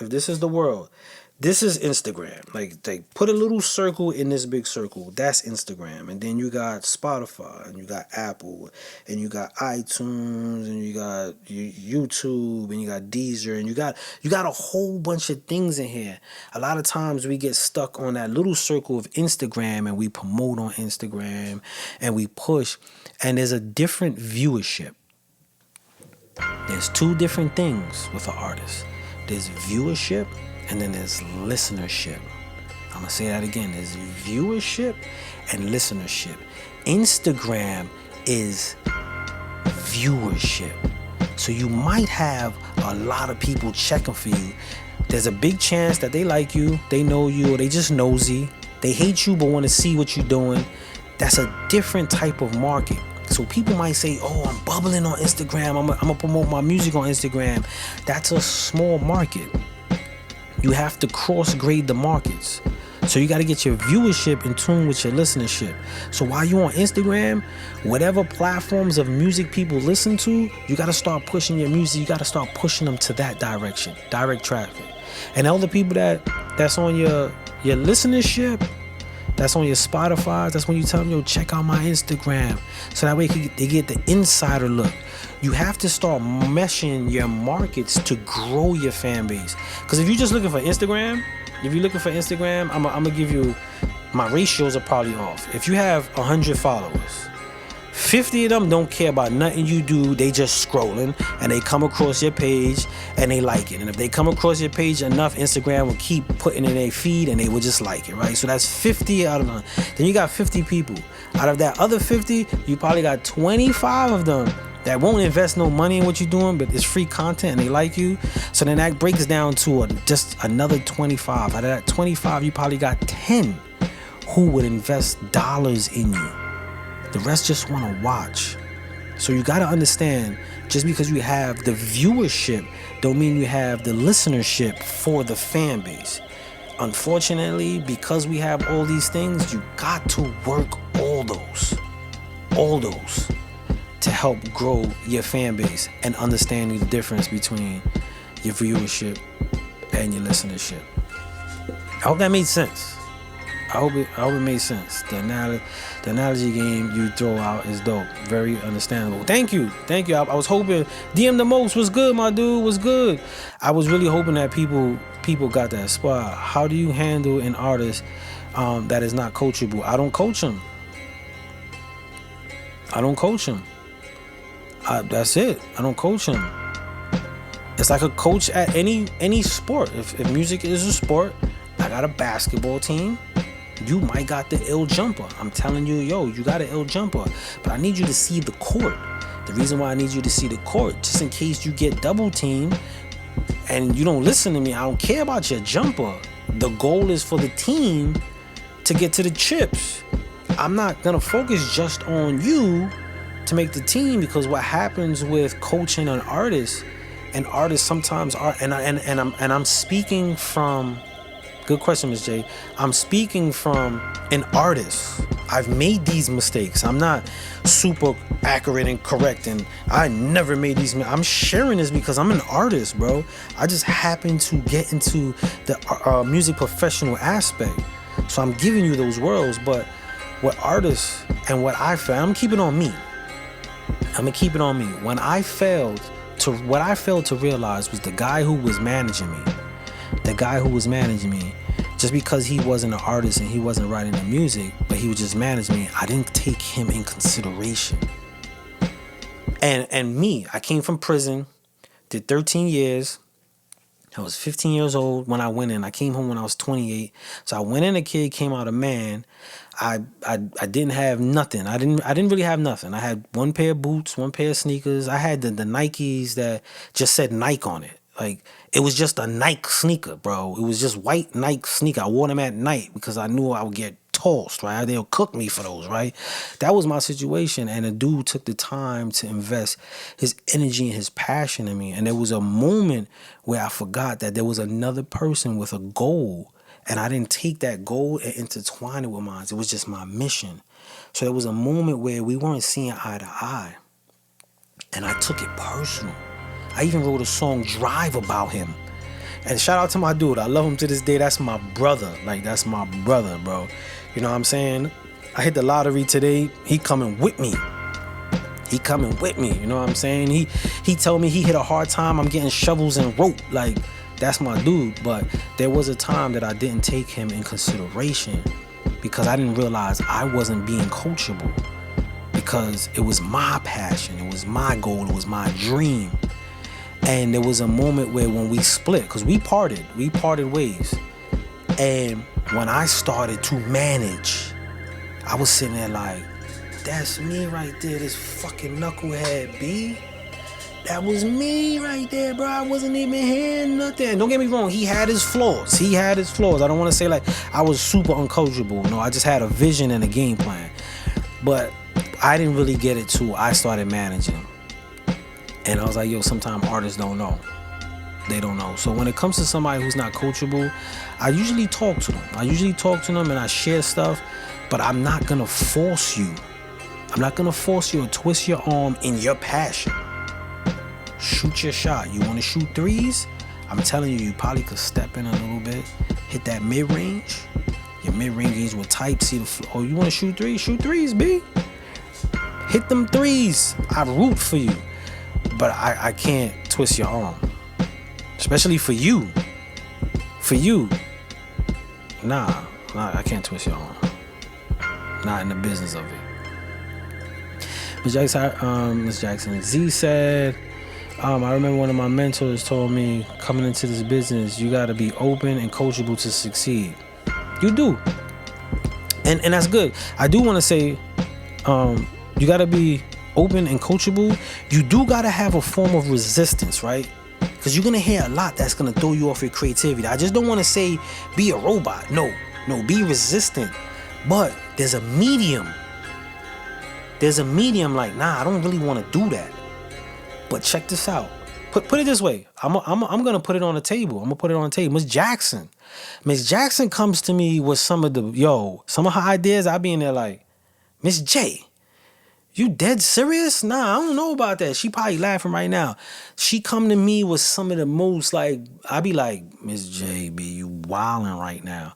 this is Instagram. Like put a little circle in this big circle. That's Instagram. And then you got Spotify, and you got Apple, and you got iTunes, and you got YouTube, and you got Deezer, and you got a whole bunch of things in here. A lot of times we get stuck on that little circle of Instagram, and we promote on Instagram, and we push, and there's a different viewership. There's two different things with an artist. There's viewership, and then there's listenership. I'm gonna say that again. There's viewership and listenership. Instagram is viewership. So you might have a lot of people checking for you. There's a big chance that they like you, they know you, or they just nosy. They hate you but want to see what you're doing. That's a different type of market. So people might say, oh, I'm bubbling on Instagram. I'm gonna promote my music on Instagram. That's a small market. You have to cross-grade the markets. So you got to get your viewership in tune with your listenership. So while you're on Instagram, whatever platforms of music people listen to, you got to start pushing your music. You got to start pushing them to that direction, direct traffic. And all the people that's on your listenership, that's on your Spotify, that's when you tell them, yo, check out my Instagram. So that way they get the insider look. You have to start meshing your markets to grow your fan base. Because if you're just looking for Instagram, I'm gonna give you, my ratios are probably off. If you have 100 followers, 50 of them don't care about nothing you do. They just scrolling, and they come across your page and they like it. And if they come across your page enough, Instagram will keep putting it in their feed and they will just like it, right? So that's 50 out of them. Then you got 50 people. Out of that other 50, you probably got 25 of them that won't invest no money in what you're doing, but it's free content and they like you. So then that breaks down to just another 25. Out of that 25, you probably got 10 who would invest dollars in you. The rest just want to watch. So you got to understand, just because you have the viewership don't mean you have the listenership for the fan base. Unfortunately, because we have all these things, you got to work all those to help grow your fan base and understanding the difference between your viewership and your listenership. I hope that made sense. I hope it made sense. The analogy game you throw out is dope. Very understandable. Thank you. I was hoping DM the most was good, my dude. Was good. I was really hoping that people got that spot. How do you handle an artist that is not coachable? I don't coach him. That's it. I don't coach him. It's like a coach at any sport. If music is a sport, I got a basketball team. You might got the ill jumper. I'm telling you, you got an ill jumper. But I need you to see the court. The reason why I need you to see the court, just in case you get double teamed and you don't listen to me, I don't care about your jumper. The goal is for the team to get to the chips. I'm not gonna focus just on you to make the team, because what happens with coaching an artist, and artists sometimes are, and I'm speaking from, good question, Ms. J. I'm speaking from an artist. I've made these mistakes. I'm not super accurate and correct, and I never made these. I'm sharing this because I'm an artist, bro. I just happen to get into the music professional aspect, so I'm giving you those worlds. But what artists and what I found, I'm gonna keep it on me. What I failed to realize was the guy who was managing me, just because he wasn't an artist and he wasn't writing the music, but he would just manage me, I didn't take him in consideration. And me, I came from prison, did 13 years. I was 15 years old when I went in. I came home when I was 28. So I went in a kid, came out a man. I didn't have nothing. I didn't really have nothing. I had one pair of boots, one pair of sneakers. I had the Nikes that just said Nike on it. Like, it was just a Nike sneaker, bro. It was just white Nike sneaker. I wore them at night because I knew I would get tossed, right? They'll cook me for those, right? That was my situation. And the dude took the time to invest his energy and his passion in me. And there was a moment where I forgot that there was another person with a goal. And I didn't take that goal and intertwine it with mine. It was just my mission. So there was a moment where we weren't seeing eye to eye. And I took it personal. I even wrote a song, Drive, about him. And shout out to my dude. I love him to this day. That's my brother. Like, that's my brother, bro. You know what I'm saying? I hit the lottery today. He coming with me. You know what I'm saying? He told me he hit a hard time. I'm getting shovels and rope. Like, that's my dude. But there was a time that I didn't take him in consideration because I didn't realize I wasn't being coachable, because it was my passion. It was my goal. It was my dream. And there was a moment where when we split, because we parted ways. And when I started to manage, I was sitting there like, that's me right there, this fucking knucklehead, B. That was me right there, bro. I wasn't even hearing nothing. Don't get me wrong, he had his flaws. I don't want to say like I was super uncoachable. No, I just had a vision and a game plan. But I didn't really get it till I started managing. And I was like, yo, sometimes artists don't know. They don't know. So when it comes to somebody who's not coachable, I usually talk to them. And I share stuff, but I'm not going to force you. I'm not going to force you or twist your arm in your passion. Shoot your shot. You want to shoot threes? I'm telling you, you probably could step in a little bit, hit that mid-range. Your mid-range games will type, see the flow. Oh, you want to shoot threes? Shoot threes, B. Hit them threes. I root for you. But I can't twist your arm. Especially for you. Nah, I can't twist your arm. Not in the business of it. Ms. Jackson, Z said, I remember one of my mentors told me, coming into this business, you got to be open and coachable to succeed. You do. And that's good. I do want to say, you got to be open and coachable. You do got to have a form of resistance, right? Because you're going to hear a lot that's going to throw you off your creativity. I just don't want to say be a robot. No, be resistant. But there's a medium there's a medium like, nah, I don't really want to do that. But check this out. Put it this way. I'm gonna put it on the table. I'm gonna put it on the table. Miss Jackson comes to me with some of her ideas. I be in there like, Miss J, you dead serious? Nah, I don't know about that. She probably laughing right now. She come to me with some of the most like, I be like, Miss J, B, you wildin' right now.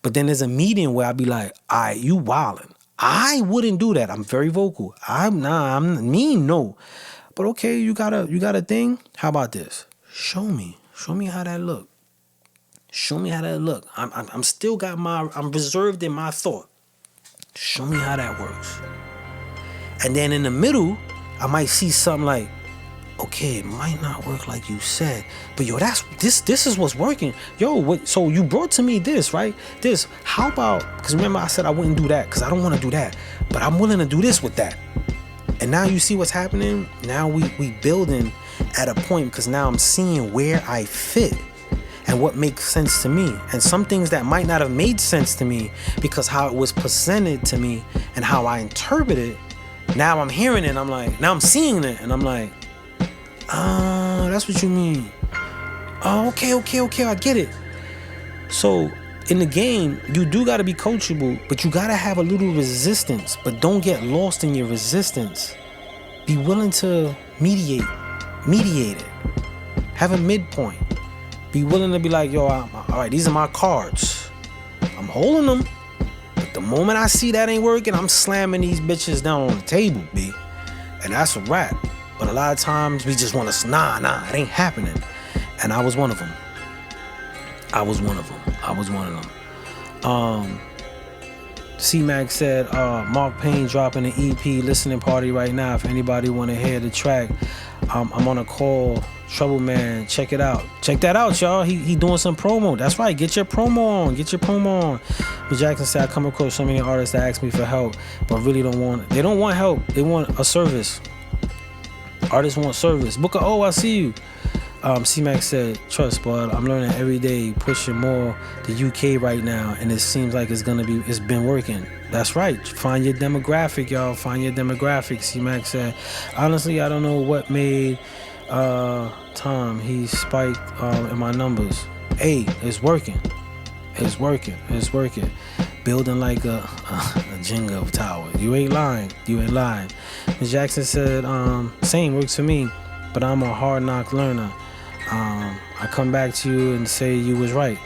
But then there's a meeting where I be like, all right, you wildin'. I wouldn't do that. I'm very vocal. I'm mean, no. But okay, you got a thing? How about this? Show me how that look. Show me how that look. I'm still got I'm reserved in my thought. Show me how that works. And then in the middle, I might see something like, okay, it might not work like you said, but yo, this is what's working. Yo, what? So you brought to me this, right? This. How about? Because remember, I said I wouldn't do that because I don't want to do that, but I'm willing to do this with that. And now you see what's happening. Now we building at a point because now I'm seeing where I fit and what makes sense to me. And some things that might not have made sense to me because how it was presented to me and how I interpret it. Now I'm hearing it. I'm like, now I'm seeing it, and I'm like, oh, that's what you mean. Oh, okay, I get it. So in the game, you do got to be coachable, but you got to have a little resistance. But don't get lost in your resistance. Be willing to mediate it. Have a midpoint. Be willing to be like, yo, all right, these are my cards. I'm holding them. But the moment I see that ain't working, I'm slamming these bitches down on the table, B. And that's a wrap. But a lot of times we just want to, nah, it ain't happening. And I was one of them. C-Mac said, Mark Payne dropping an EP listening party right now. If anybody want to hear the track, I'm on a call. Trouble Man, check it out. Check that out, y'all. He doing some promo. That's right. Get your promo on. But Jackson said, I come across so many artists that ask me for help, but really don't want it. They don't want help. They want a service. Artists want service. Booker, I see you. C-Mac said, trust, bud. I'm learning every day, pushing more the UK right now, and it seems like it's been working. That's right. Find your demographic, y'all. Find your demographic. C-Mac said, honestly, I don't know what made Tom. He spiked in my numbers. Hey, it's working. Building like a Jenga tower. You ain't lying. Ms. Jackson said, same works for me, but I'm a hard knock learner. I come back to you and say you was right.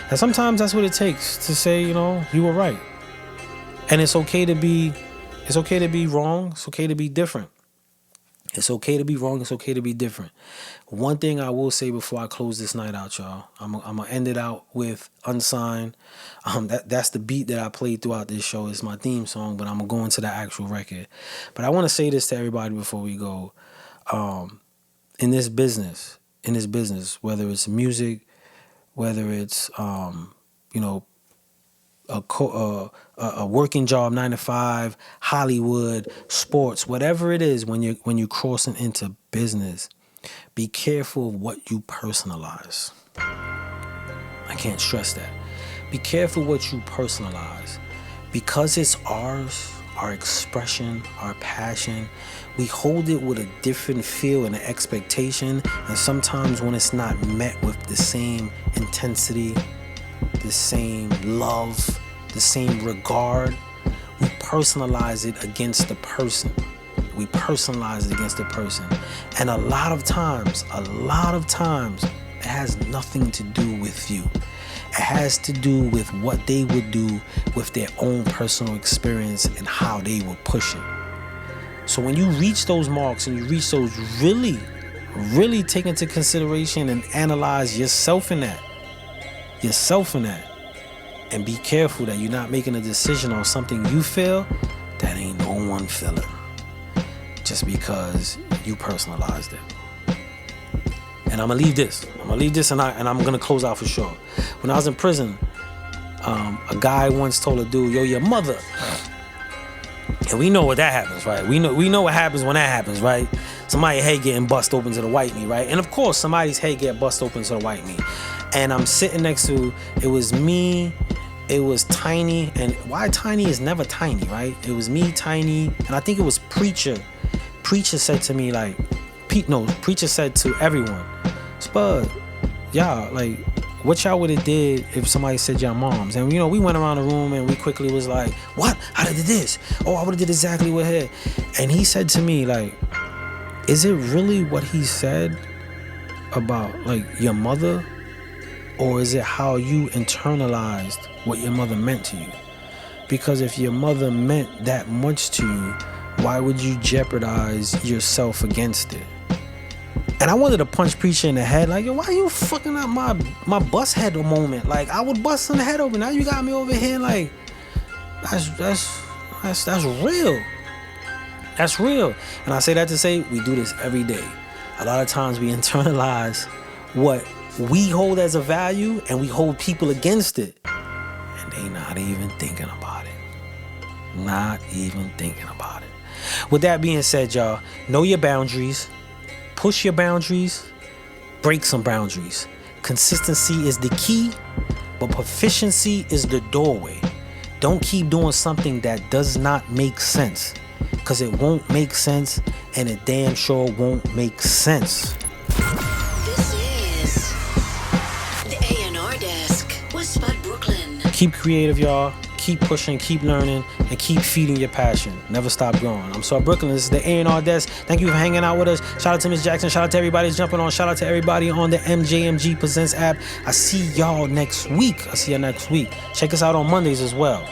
And sometimes that's what it takes to say, you were right. And it's okay to be wrong. It's okay to be different. It's okay to be wrong. It's okay to be different. One thing I will say before I close this night out, y'all, I'm gonna end it out with Unsigned. That's the beat that I played throughout this show. It's my theme song, but I'm gonna go into the actual record. But I want to say this to everybody before we go. In this business, whether it's music, whether it's a working job, 9 to 5, Hollywood, sports, whatever it is, when you're crossing into business, be careful of what you personalize. I can't stress that. Be careful what you personalize. Because it's ours, our expression, our passion, we hold it with a different feel and an expectation, and sometimes when it's not met with the same intensity, the same love, the same regard, we personalize it against the person. And a lot of times, it has nothing to do with you. It has to do with what they would do with their own personal experience and how they would push it. So when you reach those marks and you reach those, really take into consideration and analyze yourself in that. And be careful that you're not making a decision on something you feel that ain't no one feeling. Just because you personalized it. And I'm gonna leave this and I'm gonna close out for sure. When I was in prison, a guy once told a dude, yo, your mother. And we know what that happens, right? We know what happens when that happens, right? Somebody's head getting bust open to the white meat, right? And of course, somebody's head get bust open to the white meat. And I'm sitting next to, it was me it was Tiny, and why Tiny is never Tiny, right? It was me, Tiny, and I think it was Preacher. Preacher said to me, like, Preacher said to everyone, Spud, y'all, like, what y'all would have did if somebody said y'all moms? And, you know, we went around the room and we quickly was like, what? How did I do this? Oh, I would have did exactly what her. And he said to me, like, is it really what he said about, like, your mother? Or is it how you internalized what your mother meant to you? Because if your mother meant that much to you, why would you jeopardize yourself against it? And I wanted to punch Preacher in the head, like, yo, why are you fucking up my bust head a moment? Like, I would bust in the head open. Now you got me over here, like, that's real. That's real. And I say that to say we do this every day. A lot of times we internalize what we hold as a value and we hold people against it. And they not even thinking about it. Not even thinking about it. With that being said, y'all, know your boundaries. Push your boundaries, break some boundaries. Consistency is the key, but proficiency is the doorway. Don't keep doing something that does not make sense, because it won't make sense, and it damn sure won't make sense. This is the A&R Desk with Spud Brooklyn. Keep creative, y'all. Keep pushing, keep learning, and keep feeding your passion. Never stop growing. I'm Spud Brooklyn. This is the A&R Desk. Thank you for hanging out with us. Shout out to Miss Jackson. Shout out to everybody who's jumping on. Shout out to everybody on the MJMG Presents app. I see y'all next week. Check us out on Mondays as well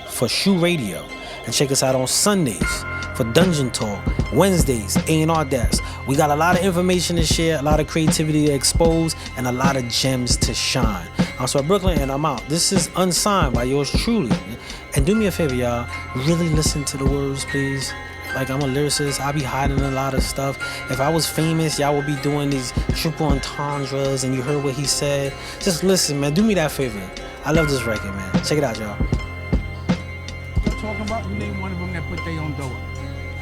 for Shoe Radio. And check us out on Sundays for Dungeon Talk. Wednesdays, A&R Desk. We got a lot of information to share, a lot of creativity to expose, and a lot of gems to shine. I'm Spud Brooklyn, and I'm out. This is Unsigned by yours truly. And do me a favor, y'all. Really listen to the words, please. Like, I'm a lyricist. I be hiding a lot of stuff. If I was famous, y'all would be doing these triple entendres, and you heard what he said. Just listen, man. Do me that favor. I love this record, man. Check it out, y'all. Talking about, you name one of them that put their own dough up.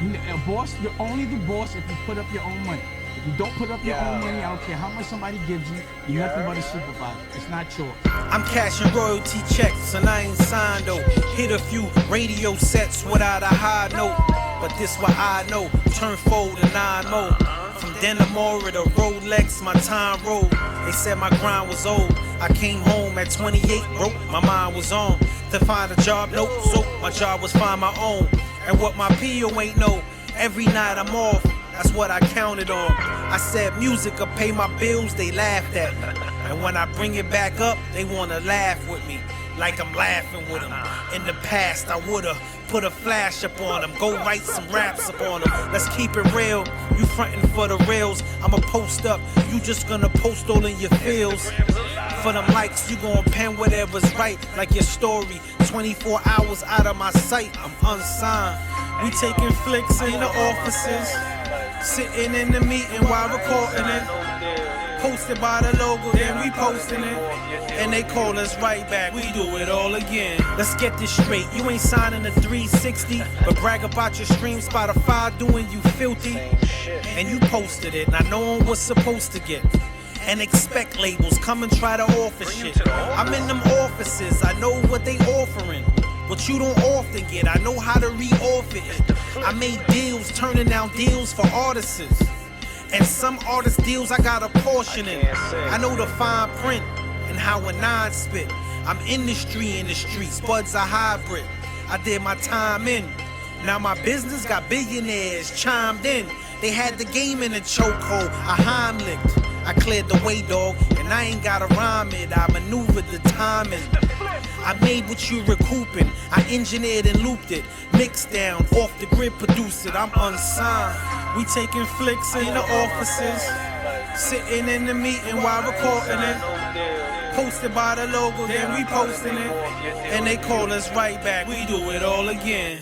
A boss, you're only the boss if you put up your own money. If you don't put up your own money, I don't care how much somebody gives you, you're nothing but a supervisor. It's not yours. I'm cashing royalty checks and I ain't signed though. Hit a few radio sets without a high note. But this what I know, turn 4 to 9 more. From Denimora to Rolex, my time rolled. They said my grind was old. I came home at 28, broke, my mind was on. To find a job, nope, so my job was find my own. And what my PO ain't know, every night I'm off, that's what I counted on. I said music will pay my bills, they laughed at me. And when I bring it back up, they wanna laugh with me, like I'm laughing with them. In the past, I would've put a flash up on them, go write some raps up on them. Let's keep it real, you frontin' for the rails, I'ma post up, you just gonna post all in your feels. For them likes, you gon' pen whatever's right, like your story. 24 hours out of my sight, I'm unsigned. We taking flicks in the offices, sitting in the meeting while recording it. Posted by the logo, then we posting it. And they call us right back, we do it all again. Let's get this straight, you ain't signing a 360, but brag about your stream, Spotify doing you filthy. And you posted it, not knowing what's supposed to get. And expect labels, come and try to offer shit. I'm in them offices, I know what they offering. What you don't often get, I know how to re-offer it. I made deals, turning down deals for artists. And some artist deals I got a portion in. I know the fine print and how a 9 spit. I'm industry in the streets, Bud's a hybrid. I did my time in. Now my business got billionaires chimed in. They had the game in a chokehold, I Heimlicked. I cleared the way, dog, and I ain't gotta rhyme it. I maneuvered the timing. I made what you recouping. I engineered and looped it. Mixed down, off the grid, produced it. I'm unsigned. We taking flicks in the offices, sitting in the meeting while recording it. Posted by the logo, then we posting it. And they call us right back. We do it all again.